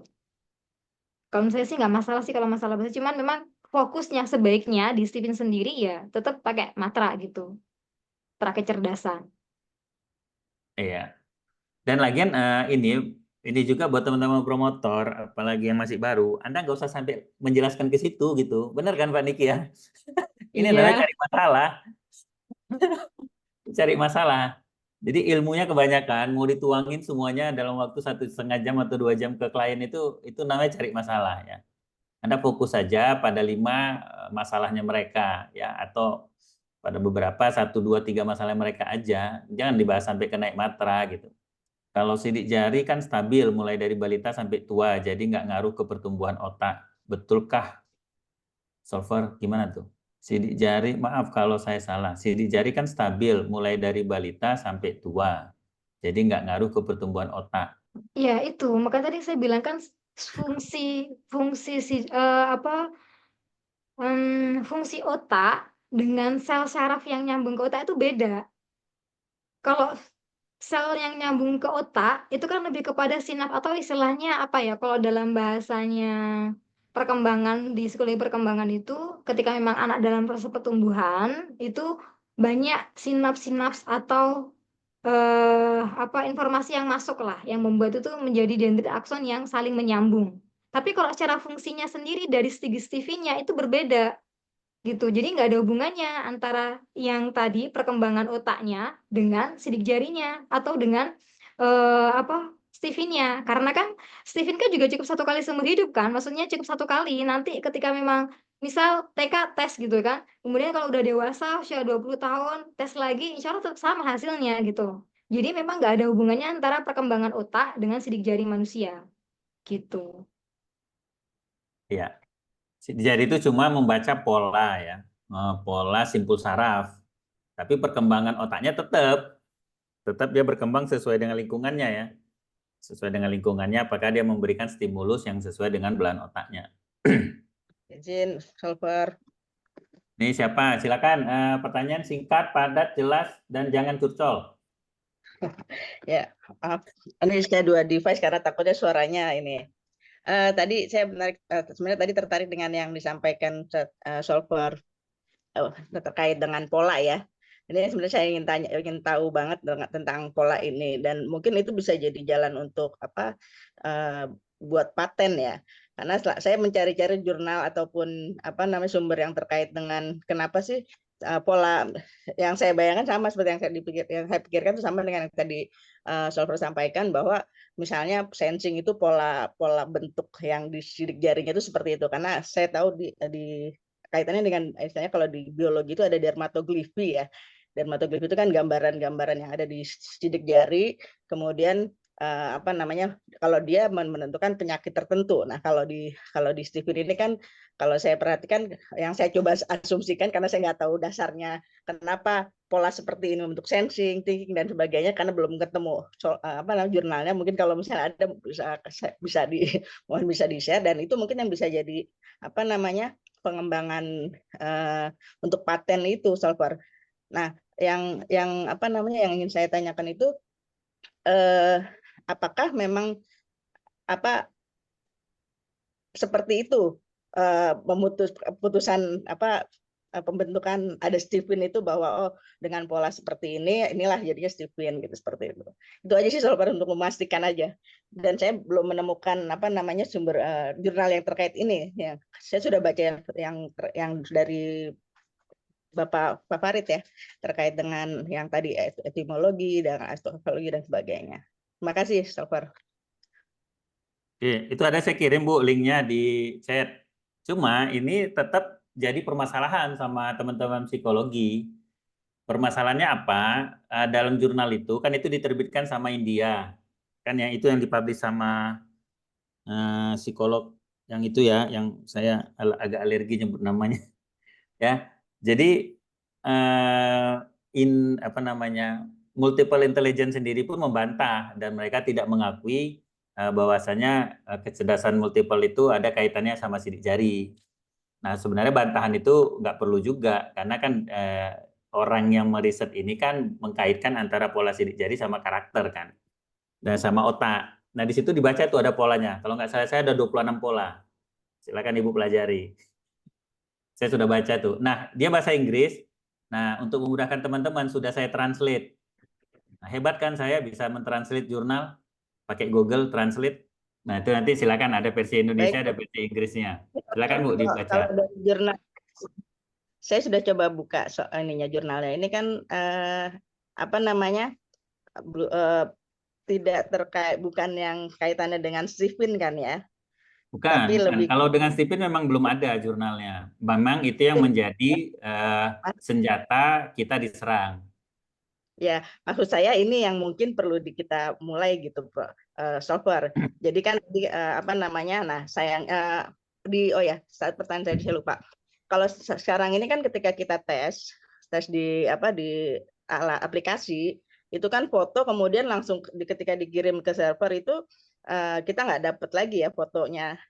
Kalau saya sih nggak masalah sih kalau masalah bahasa, cuman memang fokusnya sebaiknya di Stephen sendiri ya tetap pakai matra gitu, matra kecerdasan. Iya. Dan lagian ini juga buat teman-teman promotor, apalagi yang masih baru, Anda nggak usah sampai menjelaskan ke situ gitu. Benar kan Pak Niki ya? Ini adalah Iya, cari masalah, cari masalah. Jadi ilmunya kebanyakan mau dituangin semuanya dalam waktu 1,5 jam atau 2 jam ke klien itu namanya cari masalah ya. Anda fokus saja pada 5 masalahnya mereka ya, atau pada beberapa 1, 2, 3 masalah mereka aja. Jangan dibahas sampai ke naik matra gitu. Kalau sidik jari kan stabil mulai dari balita sampai tua, jadi nggak ngaruh ke pertumbuhan otak. Betulkah, solver? Gimana tuh? Sidik jari, maaf kalau saya salah. Sidik jari kan stabil mulai dari balita sampai tua, jadi nggak ngaruh ke pertumbuhan otak. iya itu. Makanya tadi saya bilang kan fungsi fungsi fungsi otak dengan sel saraf yang nyambung ke otak itu beda. Kalau sel yang nyambung ke otak itu kan lebih kepada sinap atau istilahnya apa ya, kalau dalam bahasanya perkembangan di psikologi perkembangan itu ketika memang anak dalam proses pertumbuhan itu banyak sinaps-sinaps atau informasi yang masuk lah yang membuat itu menjadi dendrit akson yang saling menyambung. Tapi kalau secara fungsinya sendiri dari segi Stevie-nya itu berbeda. Gitu, jadi nggak ada hubungannya antara yang tadi perkembangan otaknya dengan sidik jarinya atau dengan Stephen-nya. Karena kan Stephen kan juga cukup 1 kali seumur hidup kan, maksudnya cukup 1 kali. Nanti ketika memang misal TK tes gitu kan, kemudian kalau udah dewasa usia 20 tahun, tes lagi insya Allah tetap sama hasilnya gitu. Jadi memang nggak ada hubungannya antara perkembangan otak dengan sidik jari manusia, gitu. Ya, sidik jari itu cuma membaca pola ya, pola simpul saraf. Tapi perkembangan otaknya tetap dia berkembang sesuai dengan lingkungannya ya. Sesuai dengan lingkungannya, apakah dia memberikan stimulus yang sesuai dengan belahan otaknya. Izin, Solver. Ini siapa? Silakan, pertanyaan singkat, padat, jelas, dan jangan curcol. Ya, maaf. Ini saya 2 device karena takutnya suaranya ini. Tadi saya sebenarnya tadi tertarik dengan yang disampaikan Solver terkait dengan pola ya. Ini sebenarnya saya ingin tahu banget tentang pola ini, dan mungkin itu bisa jadi jalan untuk buat paten ya. Karena saya mencari-cari jurnal ataupun sumber yang terkait dengan kenapa sih pola yang saya bayangkan sama seperti yang saya pikirkan itu sama dengan yang tadi Solver sampaikan, bahwa misalnya sensing itu pola bentuk yang di sidik jarinya itu seperti itu. Karena saya tahu di kaitannya dengan misalnya kalau di biologi itu ada dermatoglifi ya. Dermatoglifi itu kan gambaran-gambaran yang ada di sidik jari, kemudian kalau dia menentukan penyakit tertentu. Nah, kalau di Stephen ini kan, kalau saya perhatikan, yang saya coba asumsikan karena saya nggak tahu dasarnya kenapa pola seperti ini untuk sensing, thinking dan sebagainya, karena belum ketemu jurnalnya. Mungkin kalau misalnya ada mohon bisa di-share, dan itu mungkin yang bisa jadi pengembangan untuk paten itu, Solver. Nah, yang ingin saya tanyakan itu apakah memang seperti itu putusan pembentukan ada Stephen itu, bahwa dengan pola seperti ini inilah jadinya Stephen gitu, seperti itu. Itu aja sih Solver, untuk memastikan aja. Dan saya belum menemukan sumber jurnal yang terkait ini. Ya, saya sudah baca yang dari Bapak Farid ya, terkait dengan yang tadi etimologi dan astrologi dan sebagainya. Terima kasih, Solver. Oke, itu ada saya kirim Bu linknya di chat. Cuma ini tetap jadi permasalahan sama teman-teman psikologi. Permasalahannya apa? Dalam jurnal itu kan itu diterbitkan sama India. Kan yang itu yang dipublish sama psikolog yang itu ya, yang saya agak alergi nyebut namanya. Ya. Jadi multiple intelligence sendiri pun membantah, dan mereka tidak mengakui bahwasanya kecerdasan multiple itu ada kaitannya sama sidik jari. Nah, sebenarnya bantahan itu nggak perlu juga, karena kan orang yang meriset ini kan mengkaitkan antara pola sidik jari sama karakter kan, dan sama otak. Nah, di situ dibaca tuh ada polanya. Kalau nggak salah saya ada 26 pola. Silakan Ibu pelajari. Saya sudah baca tuh. Nah, dia bahasa Inggris. Nah, untuk memudahkan teman-teman sudah saya translate. Nah, hebat kan saya bisa mentranslate jurnal pakai Google Translate. Nah, itu nanti silakan, ada versi Indonesia, ada versi Inggrisnya. Silakan Bu dibaca. Kalau dari jurnal, saya sudah coba buka jurnalnya. Ini kan tidak terkait, bukan yang kaitannya dengan Stephen kan ya? Bukan, Tapi lebih kalau dengan Stephen memang belum ada jurnalnya. Memang itu yang menjadi senjata kita diserang. ya, maksud saya ini yang mungkin perlu kita mulai gitu, Solver. Jadi kan nah sayang saat pertanyaan saya lupa. Kalau sekarang ini kan ketika kita tes di aplikasi itu kan foto, kemudian langsung ketika dikirim ke server itu kita nggak dapat lagi ya fotonya,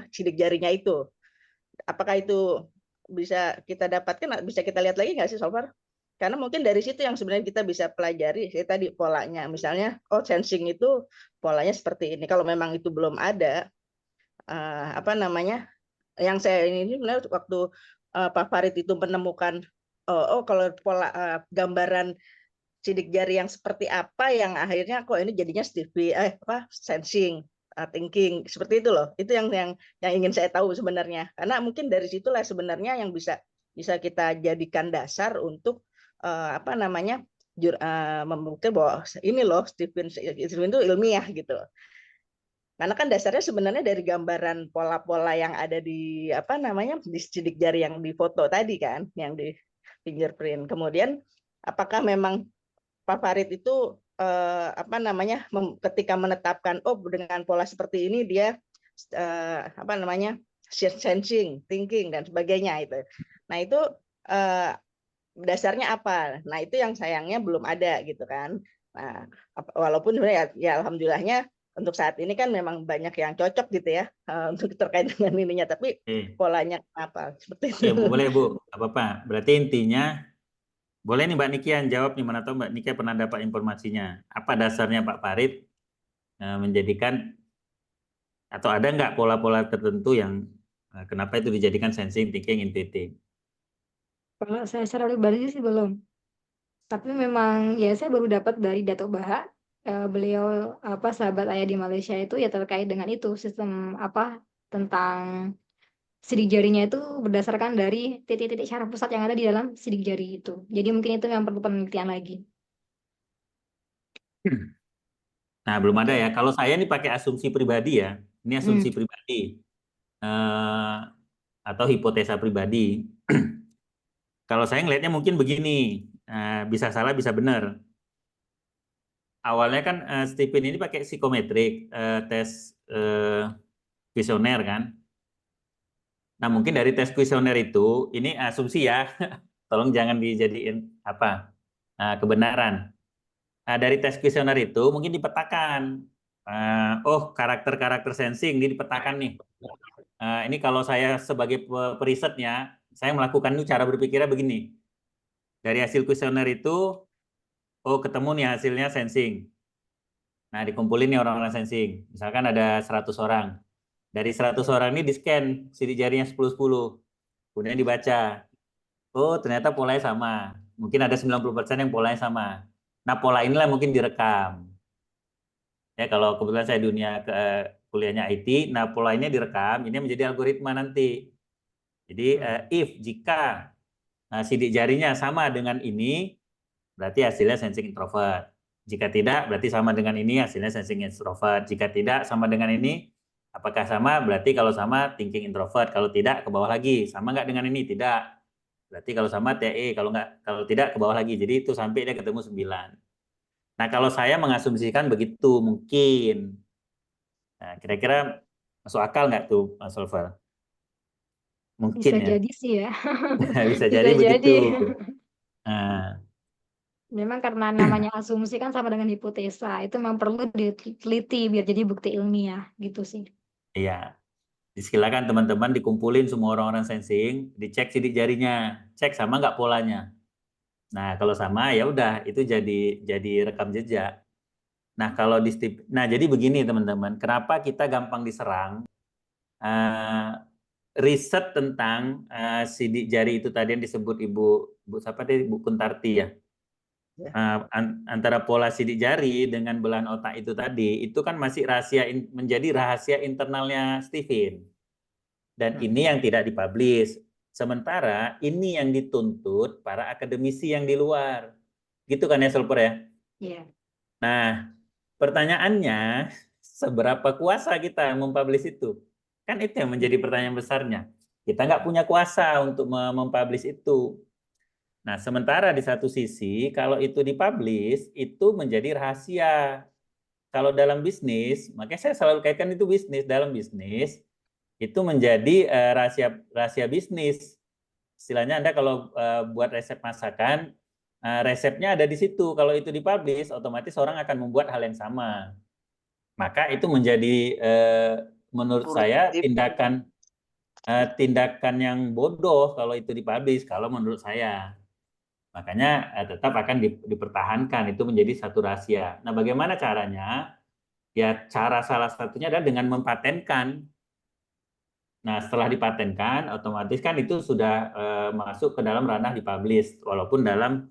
sidik jarinya itu. Apakah itu bisa kita dapatkan, bisa kita lihat lagi nggak sih, Solver? Karena mungkin dari situ yang sebenarnya kita bisa pelajari tadi polanya. Misalnya, sensing itu polanya seperti ini. Kalau memang itu belum ada, yang saya ini sebenarnya waktu Pak Farid itu menemukan, kalau pola gambaran sidik jari yang seperti apa yang akhirnya kok ini jadinya sensing, thinking, seperti itu loh. Itu yang ingin saya tahu sebenarnya. Karena mungkin dari situlah sebenarnya yang bisa kita jadikan dasar untuk membuktikan bahwa ini loh Stephen itu ilmiah gitu. Karena kan dasarnya sebenarnya dari gambaran pola-pola yang ada di apa namanya di sidik jari yang difoto tadi kan, yang di fingerprint. Kemudian apakah memang Pak Farid itu apa namanya ketika menetapkan dengan pola seperti ini dia apa namanya sensing, thinking dan sebagainya itu. Nah itu dasarnya apa? Nah itu yang sayangnya belum ada gitu kan. Nah walaupun sebenarnya ya alhamdulillahnya untuk saat ini kan memang banyak yang cocok gitu ya untuk terkait dengan ininya. Tapi polanya apa seperti itu? Boleh Bu, apa-apa. Berarti intinya boleh nih Mbak Nikian jawab nih, mana tahu Mbak Nikian pernah dapat informasinya. Apa dasarnya Pak Farid menjadikan atau ada nggak pola-pola tertentu yang kenapa itu dijadikan sensing, thinking, intuitive? Kalau saya secara pribadi sih belum. Tapi memang ya saya baru dapat dari Dato' Baha, beliau apa sahabat ayah di Malaysia itu ya terkait dengan itu sistem apa tentang sidik jarinya itu berdasarkan dari titik-titik syaraf pusat yang ada di dalam sidik jari itu. Jadi mungkin itu yang perlu penelitian lagi. Nah, belum ada ya. Kalau saya ini pakai asumsi pribadi ya. Ini asumsi pribadi atau hipotesa pribadi. Kalau saya ngelihatnya mungkin begini, bisa salah, bisa benar. Awalnya kan Stephen ini pakai psikometrik, tes kuesioner kan. Nah, mungkin dari tes kuesioner itu, ini asumsi ya, tolong jangan dijadiin apa kebenaran. Nah, dari tes kuesioner itu mungkin dipetakan, oh karakter-karakter sensing ini dipetakan nih. Ini kalau saya sebagai perisetnya, saya melakukan itu cara berpikirnya begini. Dari hasil kuesioner itu, oh ketemu nih hasilnya sensing. Nah, dikumpulin nih orang-orang sensing. Misalkan ada 100 orang. Dari 100 orang ini di-scan sidik jarinya 10-10. Kemudian dibaca. Oh, ternyata polanya sama. Mungkin ada 90% yang polanya sama. Nah, pola inilah mungkin direkam. Ya, kalau kebetulan saya dunia kuliahnya IT, nah pola ini direkam, ini menjadi algoritma nanti. Jadi, jika sidik jarinya sama dengan ini, berarti hasilnya sensing introvert. Jika tidak, berarti sama dengan ini hasilnya sensing extrovert. Jika tidak sama dengan ini, apakah sama? Berarti kalau sama thinking introvert. Kalau tidak, ke bawah lagi. Sama nggak dengan ini? Tidak. Berarti kalau sama TE, kalau tidak ke bawah lagi. Jadi itu sampai dia ketemu 9. Nah, kalau saya mengasumsikan begitu mungkin. Nah, kira-kira masuk akal nggak tuh, Mas Solver? Mungkin Bisa ya. jadi sih ya. Bisa Bisa jadi begitu. jadi. Nah, Memang karena namanya asumsi kan sama dengan hipotesa, itu memang perlu diteliti biar jadi bukti ilmiah gitu sih. iya. Silakan teman-teman dikumpulin semua orang-orang sensing, dicek sidik jarinya, cek sama nggak polanya. Nah, kalau sama ya udah itu jadi rekam jejak. Nah, nah jadi begini teman-teman, kenapa kita gampang diserang? Riset tentang sidik jari itu tadi yang disebut Ibu siapa tadi, Bu Kuntarti ya. Antara pola sidik jari dengan belahan otak itu tadi, itu kan masih menjadi rahasia internalnya Stephen. Dan ini yang tidak dipublish. Sementara ini yang dituntut para akademisi yang di luar. Gitu kan ya, Solper ya? Iya. Nah, pertanyaannya, seberapa kuasa kita mempublish itu? Kan itu yang menjadi pertanyaan besarnya. Kita nggak punya kuasa untuk mempublish itu. Nah, sementara di satu sisi, kalau itu dipublish, itu menjadi rahasia. Kalau dalam bisnis, makanya saya selalu kaitkan itu bisnis. Dalam bisnis, itu menjadi rahasia bisnis. Istilahnya Anda kalau buat resep masakan, resepnya ada di situ. Kalau itu dipublish, otomatis orang akan membuat hal yang sama. Maka itu menjadi menurut saya tindakan yang bodoh kalau itu dipublish, kalau menurut saya. Makanya tetap akan dipertahankan, itu menjadi satu rahasia. Nah, bagaimana caranya? Ya, salah satunya adalah dengan mempatenkan. Nah, setelah dipatenkan, otomatis kan itu sudah masuk ke dalam ranah dipublish, walaupun dalam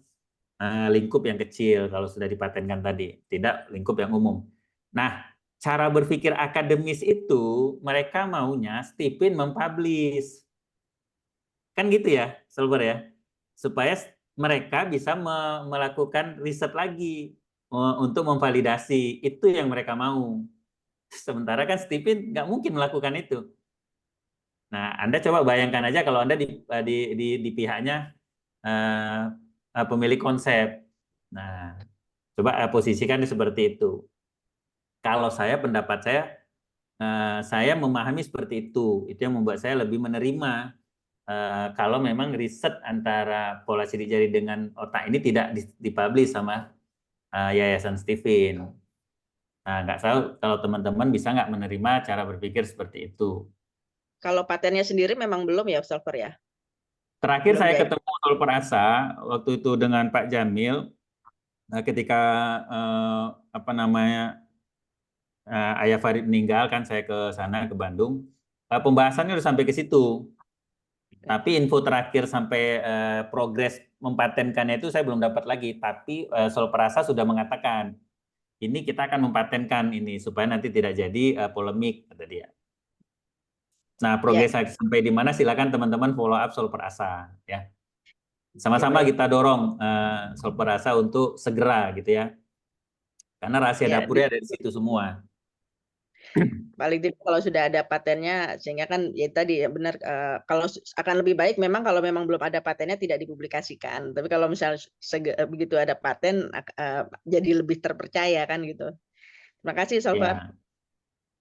lingkup yang kecil kalau sudah dipatenkan tadi, tidak lingkup yang umum. Nah, cara berpikir akademis itu mereka maunya Stephen mempublish. Kan gitu ya, Silver ya? Supaya mereka bisa melakukan riset lagi untuk memvalidasi. Itu yang mereka mau. Sementara kan Stephen nggak mungkin melakukan itu. Nah, Anda coba bayangkan aja kalau Anda di pihaknya pemilik konsep. Nah, coba posisikan seperti itu. Kalau pendapat saya memahami seperti itu. Itu yang membuat saya lebih menerima kalau memang riset antara pola sidik jari dengan otak ini tidak dipublish sama Yayasan Stephen. Nah, nggak tahu kalau teman-teman bisa nggak menerima cara berpikir seperti itu. Kalau patennya sendiri memang belum ya, Solver ya? Terakhir Belum saya jadi. ketemu Solver Asa waktu itu dengan Pak Jamil ketika apa namanya Ayah Farid meninggal kan saya ke sana ke Bandung. Pembahasannya udah sampai ke situ. Tapi info terakhir sampai progres mempatenkannya itu saya belum dapat lagi. Tapi Solver Asa sudah mengatakan ini kita akan mempatenkan ini supaya nanti tidak jadi polemik kata dia. Nah, progres sampai di mana silakan teman-teman follow up Solver Asa ya. Sama-sama kita dorong Solver Asa untuk segera gitu ya. Karena rahasia dapurnya ada di situ semua. Paling tidak kalau sudah ada patennya, sehingga kan ya tadi ya benar, kalau akan lebih baik memang kalau memang belum ada patennya tidak dipublikasikan. Tapi kalau misalnya begitu ada paten jadi lebih terpercaya kan gitu. Terima kasih Solver.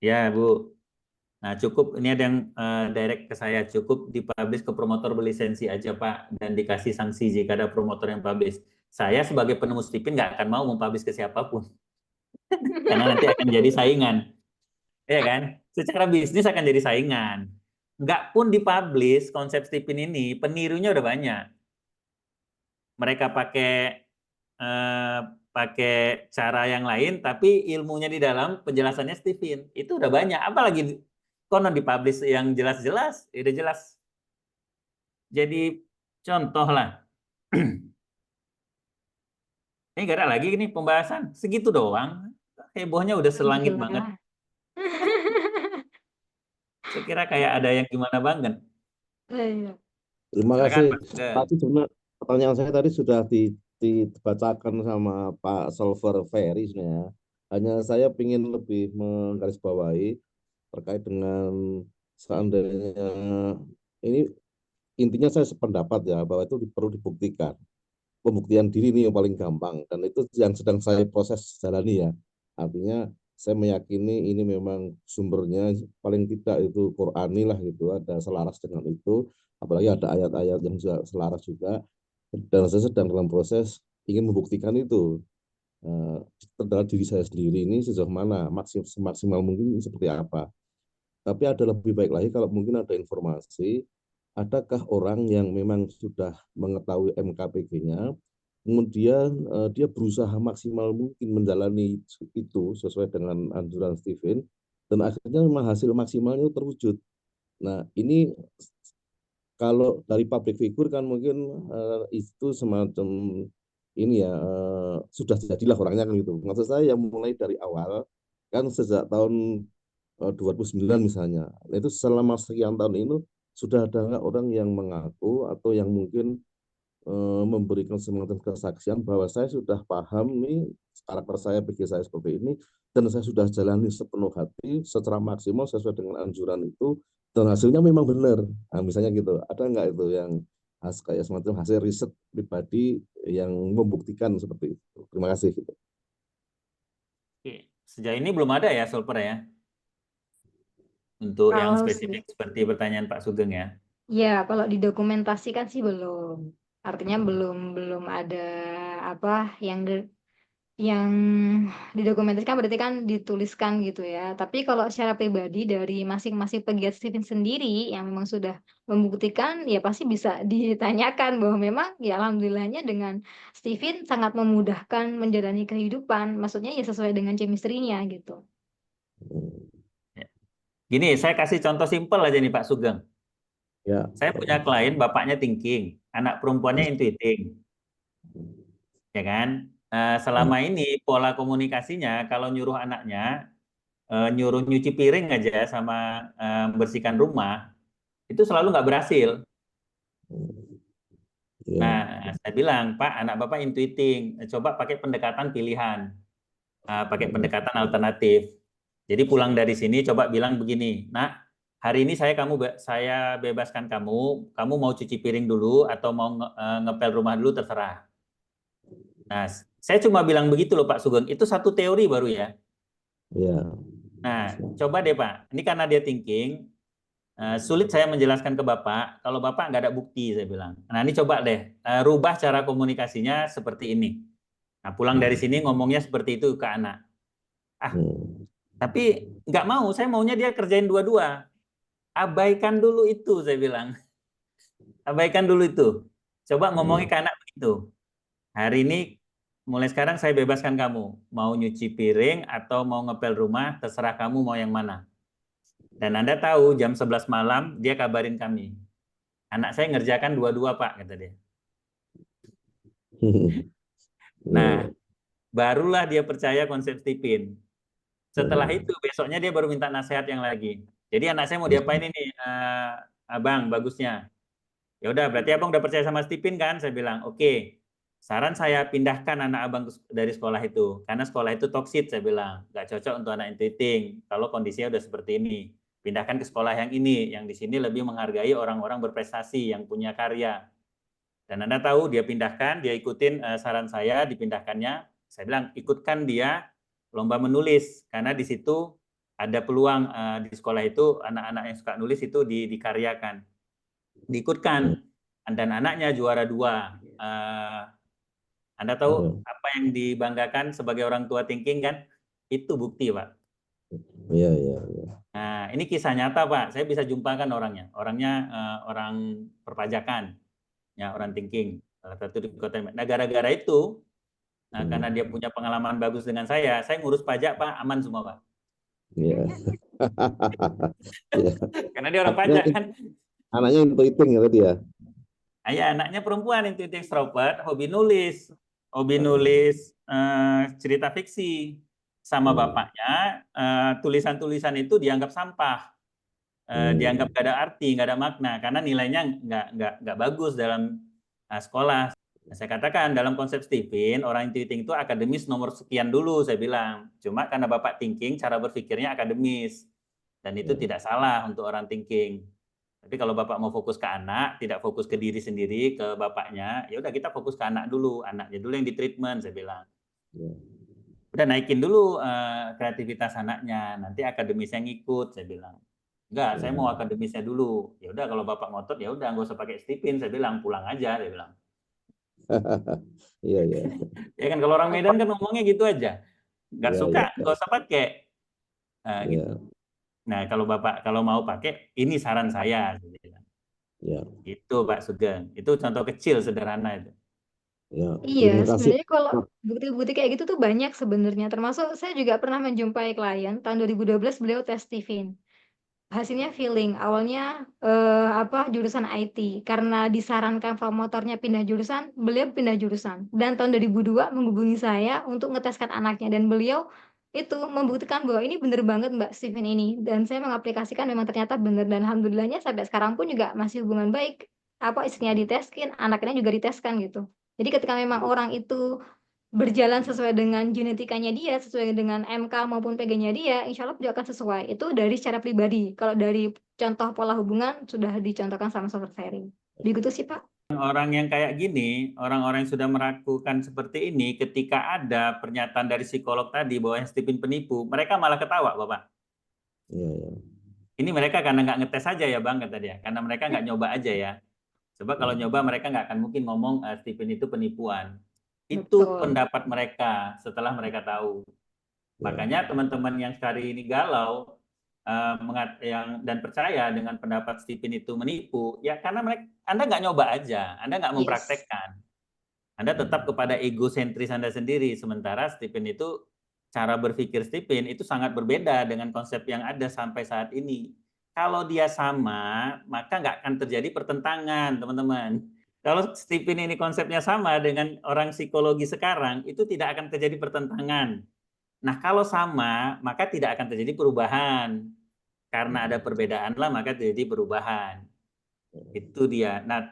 Ya Bu. Nah cukup ini ada yang direct ke saya, cukup dipublish ke promotor berlisensi aja Pak dan dikasih sanksi jika ada promotor yang publish. Saya sebagai penemu Stephen nggak akan mau mempublish ke siapapun karena nanti akan jadi saingan, ya kan? Secara bisnis akan jadi saingan. Nggak pun dipublish konsep Stephen ini, penirunya udah banyak. Mereka pakai cara yang lain, tapi ilmunya di dalam penjelasannya Stephen itu udah banyak. Apalagi konon dipublish yang jelas-jelas, udah jelas. Jadi contoh lah. Ini gak ada lagi nih pembahasan, segitu doang. Hebohnya udah selangit banget. Saya kira kayak ada yang gimana banget. Terima Silakan, kasih. Pak. Tadi sebenarnya pertanyaan saya tadi sudah dibacakan sama Pak Solver Ferry sebenarnya. Hanya saya ingin lebih menggarisbawahi terkait dengan seandainya ini intinya saya sependapat ya bahwa itu perlu dibuktikan. Pembuktian diri ini yang paling gampang dan itu yang sedang saya proses jalani ya. Artinya saya meyakini ini memang sumbernya paling tidak itu Qur'ani lah gitu, ada selaras dengan itu, apalagi ada ayat-ayat yang juga selaras juga, dan saya sedang dalam proses ingin membuktikan itu terhadap diri saya sendiri ini sejauh mana, semaksimal mungkin seperti apa. Tapi ada lebih baik lagi kalau mungkin ada informasi, adakah orang yang memang sudah mengetahui MKPG-nya, kemudian dia berusaha maksimal mungkin menjalani itu sesuai dengan anjuran Stephen, dan akhirnya memang hasil maksimalnya terwujud. Nah, ini kalau dari public figure kan mungkin itu semacam ini ya, sudah jadilah orangnya kan gitu. Maksud saya yang mulai dari awal, kan sejak tahun 2009 misalnya, itu selama sekian tahun ini sudah ada nggak orang yang mengaku atau yang mungkin memberikan semacam kesaksian bahwa saya sudah paham nih karakter saya, pikir saya seperti ini, dan saya sudah jalani sepenuh hati secara maksimal sesuai dengan anjuran itu, dan hasilnya memang benar. Nah, misalnya gitu, ada nggak itu yang kayak semacam hasil riset pribadi yang membuktikan seperti itu? Terima kasih. Gitu. Oke. Sejauh ini belum ada ya Solver ya? Untuk yang spesifik seperti pertanyaan Pak Sugeng ya? Ya, kalau didokumentasikan sih belum. Artinya belum ada apa yang didokumentasikan berarti kan dituliskan gitu ya. Tapi kalau secara pribadi dari masing-masing pegiat Stephen sendiri yang memang sudah membuktikan, ya pasti bisa ditanyakan bahwa memang ya alhamdulillahnya dengan Stephen sangat memudahkan menjalani kehidupan. Maksudnya ya sesuai dengan chemistry-nya gitu. Gini, saya kasih contoh simpel aja nih Pak Sugeng. Ya. Saya punya klien, bapaknya thinking, anak perempuannya intuiting. Ya kan? Selama ini pola komunikasinya kalau nyuruh anaknya, nyuruh nyuci piring aja sama bersihkan rumah, itu selalu nggak berhasil. Ya. Nah, saya bilang, Pak, anak Bapak intuiting, coba pakai pendekatan pilihan, pakai pendekatan alternatif. Jadi pulang dari sini coba bilang begini, Nak, hari ini saya bebaskan kamu mau cuci piring dulu atau mau ngepel rumah dulu terserah. Nah, saya cuma bilang begitu loh Pak Sugeng, itu satu teori baru ya. Ya. Nah, coba deh Pak, ini karena dia thinking, sulit saya menjelaskan ke Bapak, kalau Bapak nggak ada bukti, saya bilang. Nah, ini coba deh, rubah cara komunikasinya seperti ini. Nah, pulang dari sini ngomongnya seperti itu ke anak. Tapi nggak mau, saya maunya dia kerjain dua-dua. Abaikan dulu itu, saya bilang. Abaikan dulu itu. Coba ngomongin ke anak begitu. Hari ini, mulai sekarang saya bebaskan kamu. Mau nyuci piring atau mau ngepel rumah, terserah kamu mau yang mana. Dan Anda tahu jam 11 malam dia kabarin kami. Anak saya ngerjakan dua-dua Pak, kata dia. Nah, barulah dia percaya konsep Stipin. Setelah itu besoknya dia baru minta nasihat yang lagi. Jadi anak saya mau diapain ini, Abang, bagusnya. Ya udah, berarti Abang udah percaya sama Stipin kan? Saya bilang, oke. Saran saya pindahkan anak Abang dari sekolah itu. Karena sekolah itu toxic, saya bilang. Nggak cocok untuk anak intuiting. Kalau kondisinya udah seperti ini. Pindahkan ke sekolah yang ini. Yang di sini lebih menghargai orang-orang berprestasi, yang punya karya. Dan Anda tahu dia pindahkan, dia ikutin saran saya, dipindahkannya. Saya bilang, ikutkan dia lomba menulis. Karena di situ ada peluang di sekolah itu, anak-anak yang suka nulis itu dikaryakan. Diikutkan. Dan anaknya juara 2. Anda tahu apa yang dibanggakan sebagai orang tua thinking kan? Itu bukti, Pak. Iya, iya, iya. Nah, ini kisah nyata, Pak. Saya bisa jumpakan orangnya. Orangnya orang perpajakan, ya, orang thinking. Salah satu di kota. Nah, gara-gara itu, karena dia punya pengalaman bagus dengan saya ngurus pajak, Pak, aman semua, Pak. Iya. Karena dia orang pajak kan. Anaknya intuiting ya tadi ya? Ya, anaknya perempuan, intuiting extrovert, hobi nulis cerita fiksi. Sama bapaknya, tulisan-tulisan itu dianggap sampah. Dianggap nggak ada arti, nggak ada makna, karena nilainya nggak bagus dalam sekolah. Nah, saya katakan dalam konsep Stipin, orang intuiting itu akademis nomor sekian dulu, saya bilang. Cuma karena Bapak thinking, cara berpikirnya akademis. Dan itu tidak salah untuk orang thinking. Tapi kalau Bapak mau fokus ke anak, tidak fokus ke diri sendiri, ke bapaknya, ya udah kita fokus ke anak dulu. Anaknya dulu yang di treatment, saya bilang. Udah naikin dulu kreativitas anaknya, nanti akademisnya ngikut, saya bilang. Enggak, saya mau akademisnya dulu. Ya udah kalau Bapak ngotot ya udah nggak usah pakai Stipin, saya bilang pulang aja, saya bilang. Iya, iya. Ya kan kalau orang Medan kan ngomongnya gitu aja. Nggak suka, nggak usah pakai. Gitu. Nah, kalau Bapak kalau mau pakai, ini saran saya, saya bilang. Itu Pak Sugeng. Itu contoh kecil sederhana itu. Iya, sebenarnya kalau bukti-bukti kayak gitu tuh banyak sebenarnya. Termasuk saya juga pernah menjumpai klien tahun 2012 beliau tes Stipin. Hasilnya feeling. Awalnya jurusan IT. Karena disarankan promotornya pindah jurusan, beliau pindah jurusan. Dan tahun 2002 menghubungi saya untuk ngeteskan anaknya, dan beliau itu membuktikan bahwa ini bener banget Mbak Stipin ini. Dan saya mengaplikasikan, memang ternyata bener, dan alhamdulillahnya sampai sekarang pun juga masih hubungan baik. Istrinya diteskin, anaknya juga diteskan gitu. Jadi ketika memang orang itu berjalan sesuai dengan genetikanya dia, sesuai dengan MK maupun PG-nya dia, insya Allah dia akan sesuai. Itu dari secara pribadi. Kalau dari contoh pola hubungan sudah dicontohkan sama Sobat Ferry. Begitu sih Pak. Orang yang kayak gini, orang-orang yang sudah melakukan seperti ini, ketika ada pernyataan dari psikolog tadi bahwa Stipin penipu, mereka malah ketawa, Bapak. Ini mereka karena nggak ngetes aja ya Bang, kata dia. Karena mereka nggak nyoba aja ya. Coba kalau nyoba mereka nggak akan mungkin ngomong Stipin itu penipuan. Itu pendapat mereka setelah mereka tahu. Makanya teman-teman yang sekali ini galau dan percaya dengan pendapat Stipin itu menipu, ya karena Anda nggak nyoba aja, Anda nggak mempraktekkan. Anda tetap kepada egosentris Anda sendiri. Sementara Stipin itu, cara berpikir Stipin itu sangat berbeda dengan konsep yang ada sampai saat ini. Kalau dia sama, maka nggak akan terjadi pertentangan, teman-teman. Kalau Stipin ini konsepnya sama dengan orang psikologi sekarang, itu tidak akan terjadi pertentangan. Nah, kalau sama, maka tidak akan terjadi perubahan. Karena ada perbedaan lah, maka terjadi perubahan. Itu dia. Nah,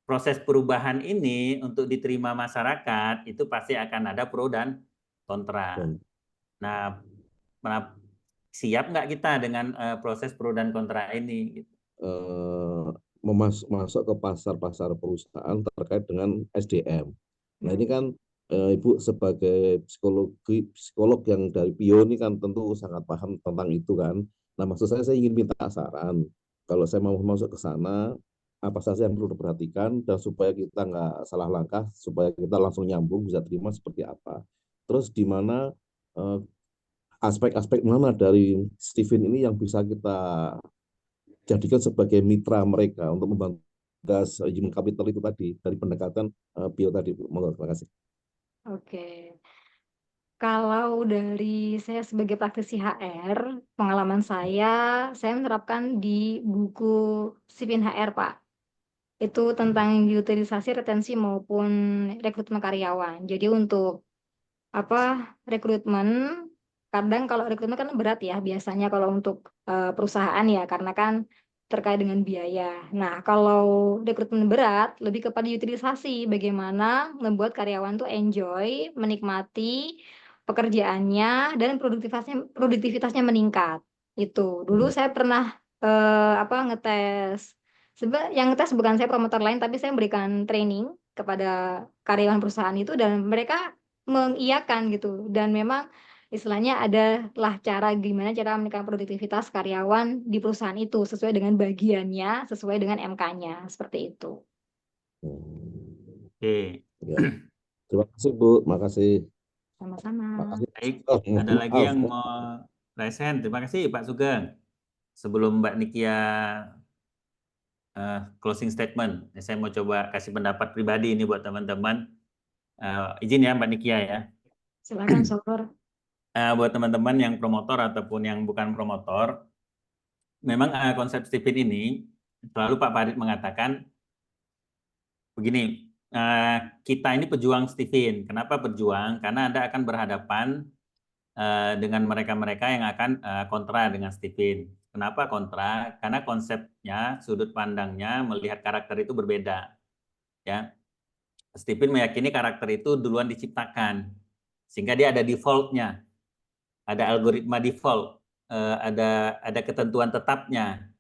proses perubahan ini untuk diterima masyarakat itu pasti akan ada pro dan kontra. Dan Nah, siap nggak kita dengan proses pro dan kontra ini? masuk ke pasar-pasar perusahaan terkait dengan SDM. Nah ini kan Ibu sebagai psikolog yang dari PIO ini kan tentu sangat paham tentang itu kan. Nah maksud saya ingin minta saran. Kalau saya mau masuk ke sana, apa saja yang perlu diperhatikan dan supaya kita nggak salah langkah, supaya kita langsung nyambung bisa terima seperti apa. Terus di mana aspek-aspek mana dari Steven ini yang bisa kita jadikan sebagai mitra mereka untuk membantu human capital itu tadi dari pendekatan PIO tadi, Bu. Monggo, terima kasih. Oke. Kalau dari saya sebagai praktisi HR, pengalaman saya menerapkan di buku Steven HR, Pak. Itu tentang utilisasi, retensi maupun rekrutmen karyawan. Jadi untuk rekrutmen, kadang kalau rekrutmen kan berat ya biasanya kalau untuk perusahaan ya, karena kan terkait dengan biaya. Nah, kalau rekrutmen berat lebih kepada utilisasi, bagaimana membuat karyawan tuh enjoy, menikmati pekerjaannya dan produktivitasnya meningkat. Itu. Dulu saya pernah ngetes. Yang ngetes bukan saya, promotor lain, tapi saya memberikan training kepada karyawan perusahaan itu dan mereka mengiyakan gitu, dan memang istilahnya adalah gimana cara meningkatkan produktivitas karyawan di perusahaan itu sesuai dengan bagiannya, sesuai dengan MK-nya, seperti itu. Oke. Ya. Terima kasih Bu, makasih. Sama-sama. Baik, ada lagi yang mau raise hand? Terima kasih Pak Sugeng. Sebelum Mbak Nikia closing statement, saya mau coba kasih pendapat pribadi ini buat teman-teman. Izin ya Mbak Nikia ya. Silakan, Solver. Buat teman-teman yang promotor ataupun yang bukan promotor, memang konsep Steven ini selalu Pak Farid mengatakan begini, kita ini pejuang Steven. Kenapa pejuang? Karena Anda akan berhadapan dengan mereka-mereka yang akan kontra dengan Steven. Kenapa kontra? Karena konsepnya, sudut pandangnya melihat karakter itu berbeda. Ya, Steven meyakini karakter itu duluan diciptakan, sehingga dia ada default-nya. Ada algoritma default, ada ketentuan tetapnya.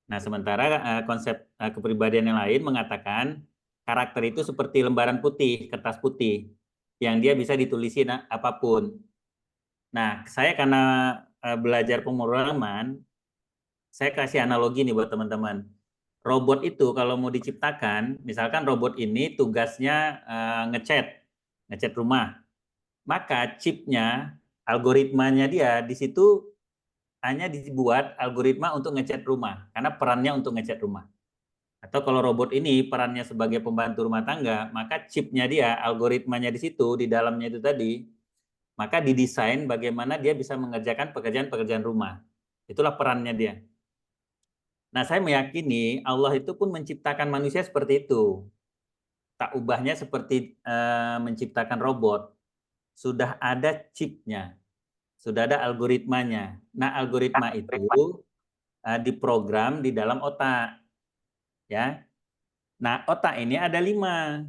Nah, sementara konsep kepribadian yang lain mengatakan karakter itu seperti lembaran putih, kertas putih, yang dia bisa ditulisin apapun. Nah, saya karena belajar pemrograman, saya kasih analogi nih buat teman-teman. Robot itu kalau mau diciptakan, misalkan robot ini tugasnya ngecat rumah, maka chipnya, algoritmanya dia di situ hanya dibuat algoritma untuk ngecat rumah, karena perannya untuk ngecat rumah. Atau kalau robot ini perannya sebagai pembantu rumah tangga, maka chipnya dia, algoritmanya di situ, di dalamnya itu tadi, maka didesain bagaimana dia bisa mengerjakan pekerjaan-pekerjaan rumah. Itulah perannya dia. Nah, saya meyakini Allah itu pun menciptakan manusia seperti itu. Tak ubahnya seperti menciptakan robot. Sudah ada chipnya, sudah ada algoritmanya. Nah, algoritma itu diprogram di dalam otak. Ya. Nah, otak ini ada 5.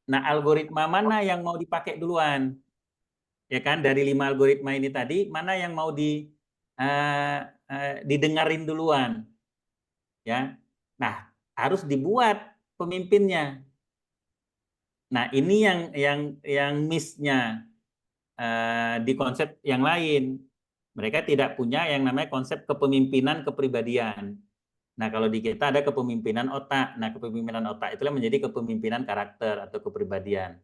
Nah, algoritma mana yang mau dipakai duluan? Ya kan, dari 5 algoritma ini tadi, mana yang mau didengarin duluan? Ya. Nah, harus dibuat pemimpinnya. Nah, ini yang miss-nya di konsep yang lain. Mereka tidak punya yang namanya konsep kepemimpinan kepribadian. Nah, kalau di kita ada kepemimpinan otak. Nah, kepemimpinan otak itulah menjadi kepemimpinan karakter atau kepribadian.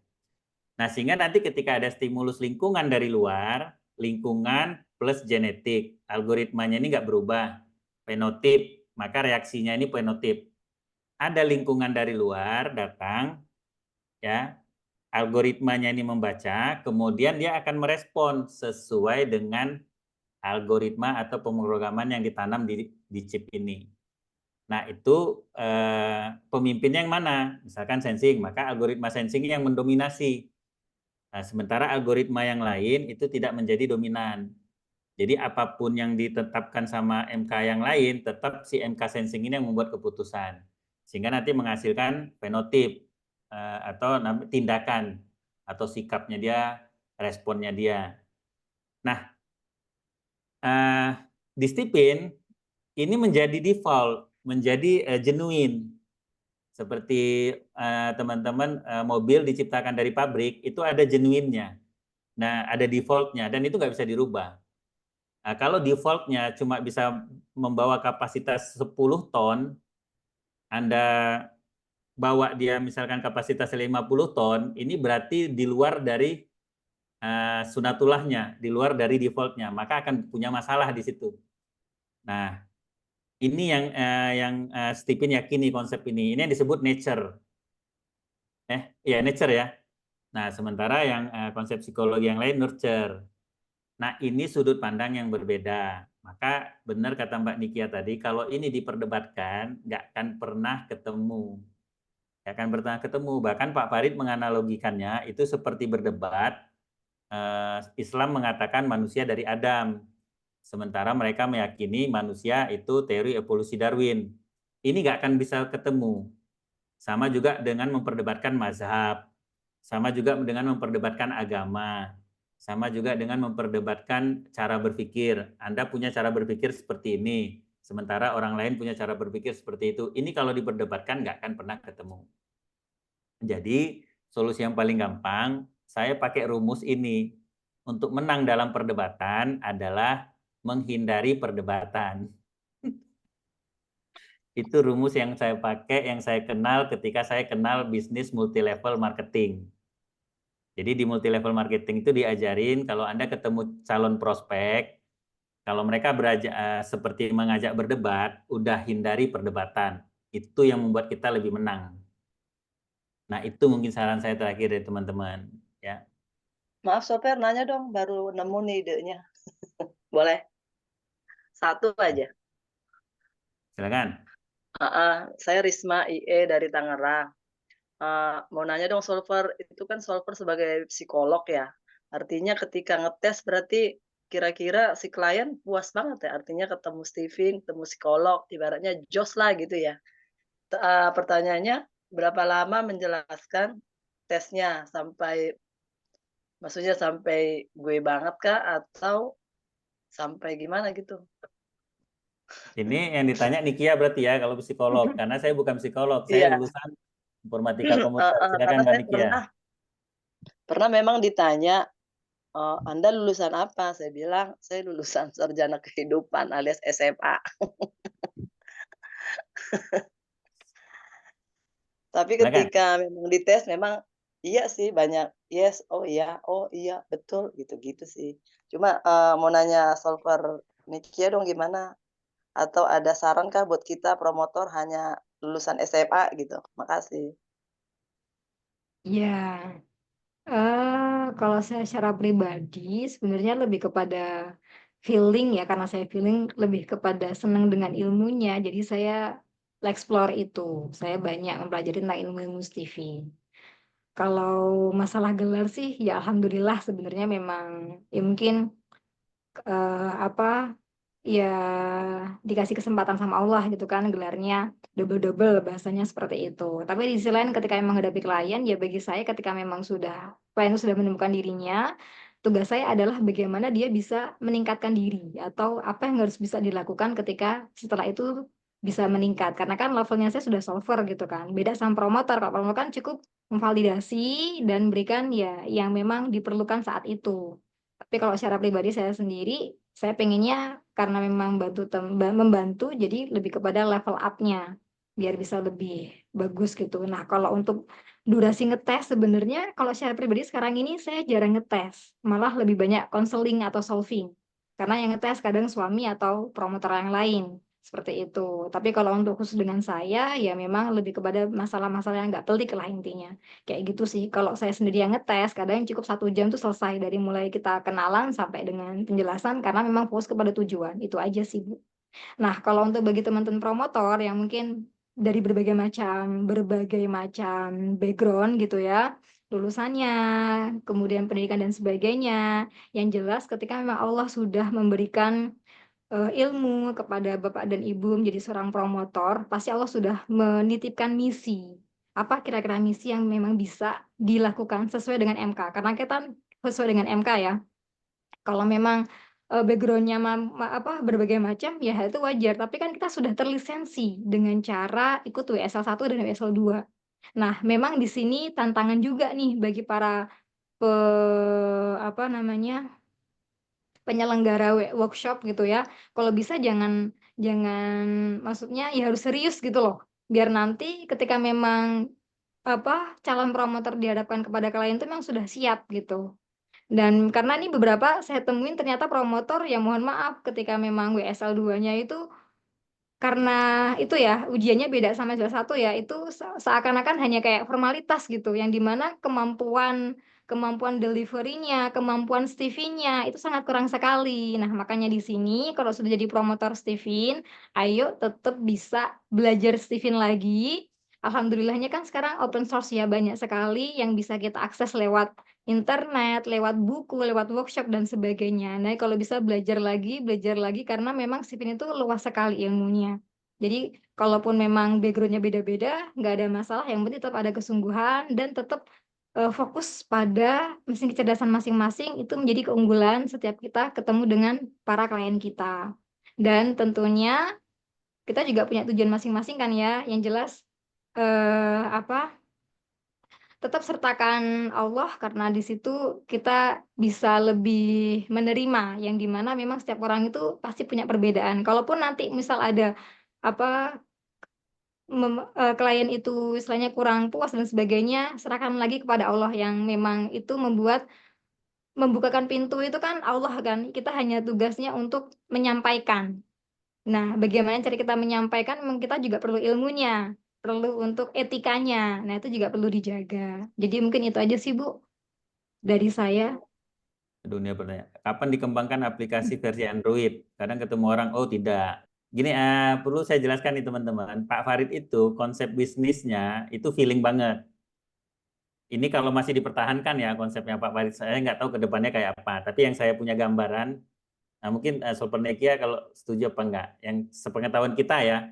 Nah, sehingga nanti ketika ada stimulus lingkungan dari luar, lingkungan plus genetik, algoritmanya ini nggak berubah, fenotip, maka reaksinya ini fenotip. Ada lingkungan dari luar datang, ya, algoritmanya ini membaca, kemudian dia akan merespon sesuai dengan algoritma atau pemrograman yang ditanam di chip ini. Nah, itu pemimpinnya yang mana? Misalkan sensing, maka algoritma sensing yang mendominasi. Nah, sementara algoritma yang lain itu tidak menjadi dominan. Jadi apapun yang ditetapkan sama MK yang lain, tetap si MK sensing ini yang membuat keputusan. sehingga nanti menghasilkan fenotip atau tindakan atau sikapnya dia, responnya dia. Nah, disiplin ini menjadi default, menjadi genuine. Seperti teman-teman mobil diciptakan dari pabrik, itu ada genuine-nya. Nah, ada default-nya, dan itu nggak bisa dirubah. Nah, kalau default-nya cuma bisa membawa kapasitas 10 ton, Anda bawa dia misalkan kapasitas 50 ton, ini berarti di luar dari sunatullahnya, di luar dari default-nya, maka akan punya masalah di situ. Nah, ini yang Stephen yakini konsep ini. Ini yang disebut nature. Ya nature ya. Nah, sementara yang konsep psikologi yang lain nurture. Nah, ini sudut pandang yang berbeda. Maka benar kata Mbak Nikia tadi, kalau ini diperdebatkan, nggak akan pernah ketemu. Nggak akan pernah ketemu. Bahkan Pak Farid menganalogikannya itu seperti berdebat. Islam mengatakan manusia dari Adam. Sementara mereka meyakini manusia itu teori evolusi Darwin. Ini nggak akan bisa ketemu. Sama juga dengan memperdebatkan mazhab. Sama juga dengan memperdebatkan agama. Sama juga dengan memperdebatkan cara berpikir. Anda punya cara berpikir seperti ini. Sementara orang lain punya cara berpikir seperti itu. Ini kalau diperdebatkan nggak akan pernah ketemu. Jadi solusi yang paling gampang, saya pakai rumus ini. Untuk menang dalam perdebatan adalah menghindari perdebatan. Itu rumus yang saya pakai, yang saya kenal ketika saya kenal bisnis multi-level marketing. Jadi di multi-level marketing itu diajarin kalau Anda ketemu calon prospek, kalau mereka seperti mengajak berdebat, udah hindari perdebatan. Itu yang membuat kita lebih menang. Nah, itu mungkin saran saya terakhir dari teman-teman. Ya. Maaf Soper, nanya dong, baru nemu nih idenya. Boleh? Satu aja. Silakan. Saya Risma IE dari Tangerang. Mau nanya dong, solver itu kan solver sebagai psikolog ya. Artinya ketika ngetes berarti kira-kira si klien puas banget ya. Artinya ketemu Steven, ketemu psikolog, ibaratnya jos lah gitu ya. Pertanyaannya, berapa lama menjelaskan tesnya maksudnya sampai gue banget kah atau sampai gimana gitu? Ini yang ditanya Nikia berarti ya kalau psikolog, karena saya bukan psikolog, saya Iya. lulusan informatika komputer. Silakan Karena Mbak saya Nikia. pernah memang ditanya, Anda lulusan apa? Saya bilang, saya lulusan sarjana kehidupan alias SMA. Tapi Silakan. ketika memang dites, memang iya sih banyak yes, oh iya, betul, gitu-gitu sih. Cuma mau nanya solver Nikia dong gimana? Atau ada saran kah buat kita promotor hanya lulusan SMA gitu? Makasih. Ya, kalau saya secara pribadi sebenarnya lebih kepada feeling ya, karena saya feeling lebih kepada senang dengan ilmunya, jadi saya explore itu. Saya banyak mempelajari tentang ilmu-ilmu TV. Kalau masalah gelar sih, ya alhamdulillah sebenarnya memang ya mungkin apa ya dikasih kesempatan sama Allah gitu kan gelarnya double-double bahasanya seperti itu. Tapi di sisi lain ketika memang menghadapi klien ya bagi saya ketika memang klien sudah menemukan dirinya, tugas saya adalah bagaimana dia bisa meningkatkan diri atau apa yang harus bisa dilakukan ketika setelah itu bisa meningkat. Karena kan levelnya saya sudah solver gitu kan. Beda sama promotor. Kalau promotor kan cukup memvalidasi dan berikan ya yang memang diperlukan saat itu. Tapi kalau secara pribadi saya sendiri, saya pengennya karena memang membantu jadi lebih kepada level up-nya biar bisa lebih bagus gitu. Nah, kalau untuk durasi ngetes sebenarnya kalau secara pribadi sekarang ini saya jarang ngetes, malah lebih banyak konseling atau solving. Karena yang ngetes kadang suami atau promotor yang lain. Seperti itu. Tapi kalau untuk khusus dengan saya, ya memang lebih kepada masalah-masalah yang nggak pelik lah intinya. Kayak gitu sih. Kalau saya sendiri yang ngetes, kadang cukup 1 jam tuh selesai dari mulai kita kenalan sampai dengan penjelasan karena memang fokus kepada tujuan. Itu aja sih, Bu. Nah, kalau untuk bagi teman-teman promotor yang mungkin dari berbagai macam background gitu ya, lulusannya, kemudian pendidikan dan sebagainya, yang jelas ketika memang Allah sudah memberikan ilmu, kepada Bapak dan Ibu menjadi seorang promotor, pasti Allah sudah menitipkan misi. Apa kira-kira misi yang memang bisa dilakukan sesuai dengan MK? Karena kita sesuai dengan MK ya. Kalau memang background-nya berbagai macam, ya itu wajar. Tapi kan kita sudah terlisensi dengan cara ikut WSL 1 dan WSL 2. Nah, memang di sini tantangan juga nih bagi para penyelenggara workshop gitu ya. Kalau bisa jangan maksudnya ya harus serius gitu loh. Biar nanti ketika memang calon promotor dihadapkan kepada klien itu memang sudah siap gitu. Dan karena ini beberapa saya temuin ternyata promotor yang mohon maaf ketika memang WSL 2-nya itu karena itu ya ujiannya beda sama WSL 1 ya, itu seakan-akan hanya kayak formalitas gitu, yang dimana kemampuan delivery-nya, kemampuan Stevie-nya itu sangat kurang sekali. Nah, makanya di sini kalau sudah jadi promotor Stevie, ayo tetap bisa belajar Stevie lagi. Alhamdulillahnya kan sekarang open source ya, banyak sekali yang bisa kita akses lewat internet, lewat buku, lewat workshop dan sebagainya. Nah, kalau bisa belajar lagi karena memang Stevie itu luas sekali ilmunya. Jadi, kalaupun memang background-nya beda-beda, nggak ada masalah, yang penting tetap ada kesungguhan dan tetap fokus pada mesin kecerdasan masing-masing itu menjadi keunggulan setiap kita ketemu dengan para klien kita. Dan tentunya kita juga punya tujuan masing-masing kan ya, yang jelas tetap sertakan Allah karena di situ kita bisa lebih menerima yang dimana memang setiap orang itu pasti punya perbedaan. Kalaupun nanti misal ada apa klien itu istilahnya kurang puas dan sebagainya, serahkan lagi kepada Allah yang memang itu membukakan pintu itu kan Allah kan. Kita hanya tugasnya untuk menyampaikan. Nah, bagaimana cara kita menyampaikan memang kita juga perlu ilmunya, perlu untuk etikanya. Nah, itu juga perlu dijaga. Jadi mungkin itu aja sih, Bu, dari saya. Dunia pertanyaan. Kapan dikembangkan aplikasi versi Android? Kadang ketemu orang, oh tidak. Gini, perlu saya jelaskan nih teman-teman. Pak Farid itu konsep bisnisnya itu feeling banget. Ini kalau masih dipertahankan ya konsepnya Pak Farid, saya nggak tahu ke depannya kayak apa. Tapi yang saya punya gambaran, nah mungkin Sobat Nekia kalau setuju apa enggak. Yang sepengetahuan kita ya,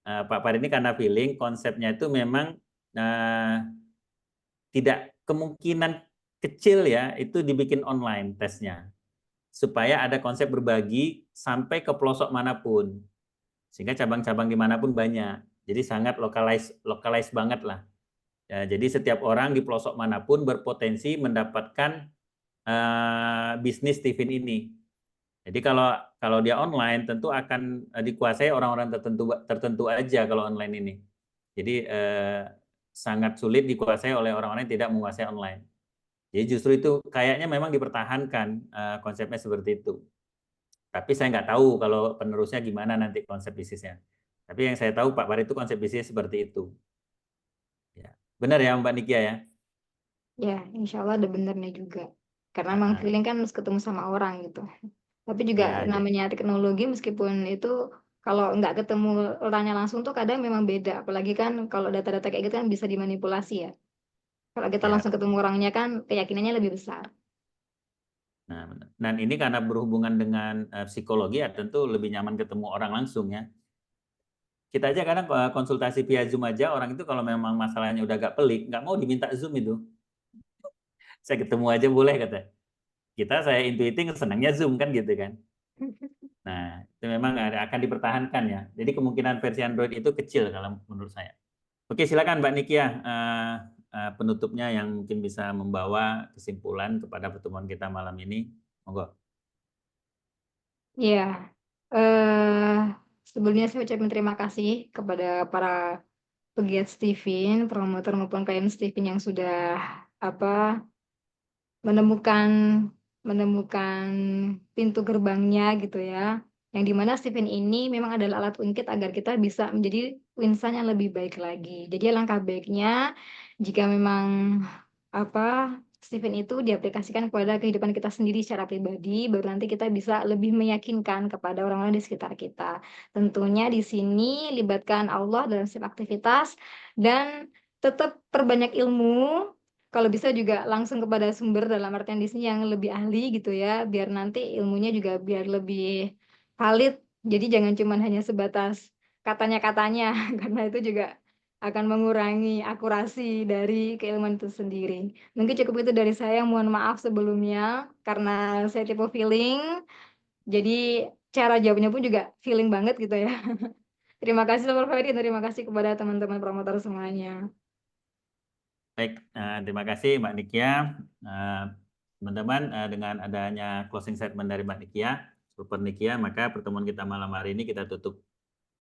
Pak Farid ini karena feeling konsepnya itu memang tidak kemungkinan kecil ya itu dibikin online tesnya supaya ada konsep berbagi sampai ke pelosok manapun sehingga cabang-cabang dimanapun banyak, jadi sangat localize banget lah ya, jadi setiap orang di pelosok manapun berpotensi mendapatkan bisnis Stephen ini. Jadi kalau dia online tentu akan dikuasai orang-orang tertentu aja kalau online ini. Jadi sangat sulit dikuasai oleh orang-orang yang tidak menguasai online. Jadi justru itu kayaknya memang dipertahankan konsepnya seperti itu. Tapi saya nggak tahu kalau penerusnya gimana nanti konsep bisnisnya. Tapi yang saya tahu Pak Farid itu konsep bisnis seperti itu. Ya. Benar ya Mbak Nikia ya? Ya, insya Allah ada benernya juga. Karena memang feeling kan harus ketemu sama orang gitu. Tapi juga Ya, namanya teknologi meskipun itu kalau nggak ketemu orangnya langsung tuh kadang memang beda. Apalagi kan kalau data-data kayak gitu kan bisa dimanipulasi ya. Kalau kita ya. langsung ketemu orangnya kan keyakinannya lebih besar. Nah, benar. Dan ini karena berhubungan dengan psikologi ya tentu lebih nyaman ketemu orang langsung ya. Kita aja kadang konsultasi via Zoom aja orang itu kalau memang masalahnya udah agak pelik, nggak mau diminta Zoom itu. Saya ketemu aja boleh kata. Saya intuiting senangnya Zoom kan gitu kan. Nah, itu memang akan dipertahankan ya. Jadi kemungkinan versi Android itu kecil kalau menurut saya. Oke, silakan Mbak Nikia penutupnya yang mungkin bisa membawa kesimpulan kepada pertemuan kita malam ini. Monggo. Ya, sebelumnya saya ucapkan terima kasih kepada para pegiat Stephen, promotor maupun klien Stephen yang sudah menemukan pintu gerbangnya gitu ya. Yang dimana Stephen ini memang adalah alat ungkit agar kita bisa menjadi insan yang lebih baik lagi. Jadi alangkah baiknya jika memang Stephen itu diaplikasikan kepada kehidupan kita sendiri secara pribadi, baru nanti kita bisa lebih meyakinkan kepada orang-orang di sekitar kita. Tentunya di sini libatkan Allah dalam setiap aktivitas dan tetap perbanyak ilmu. Kalau bisa juga langsung kepada sumber dalam artian di sini yang lebih ahli gitu ya, biar nanti ilmunya juga biar lebih valid. Jadi jangan cuma hanya sebatas katanya-katanya, karena itu juga akan mengurangi akurasi dari keilmuan itu sendiri. Mungkin cukup itu dari saya. Mohon maaf sebelumnya karena saya tipe feeling. Jadi cara jawabnya pun juga feeling banget gitu ya. Terima kasih Dr. Ferry, terima kasih kepada teman-teman promotor semuanya. Baik, terima kasih Mbak Nikia. Teman-teman, dengan adanya closing statement dari Mbak Nikia, Super Nikia, maka pertemuan kita malam hari ini kita tutup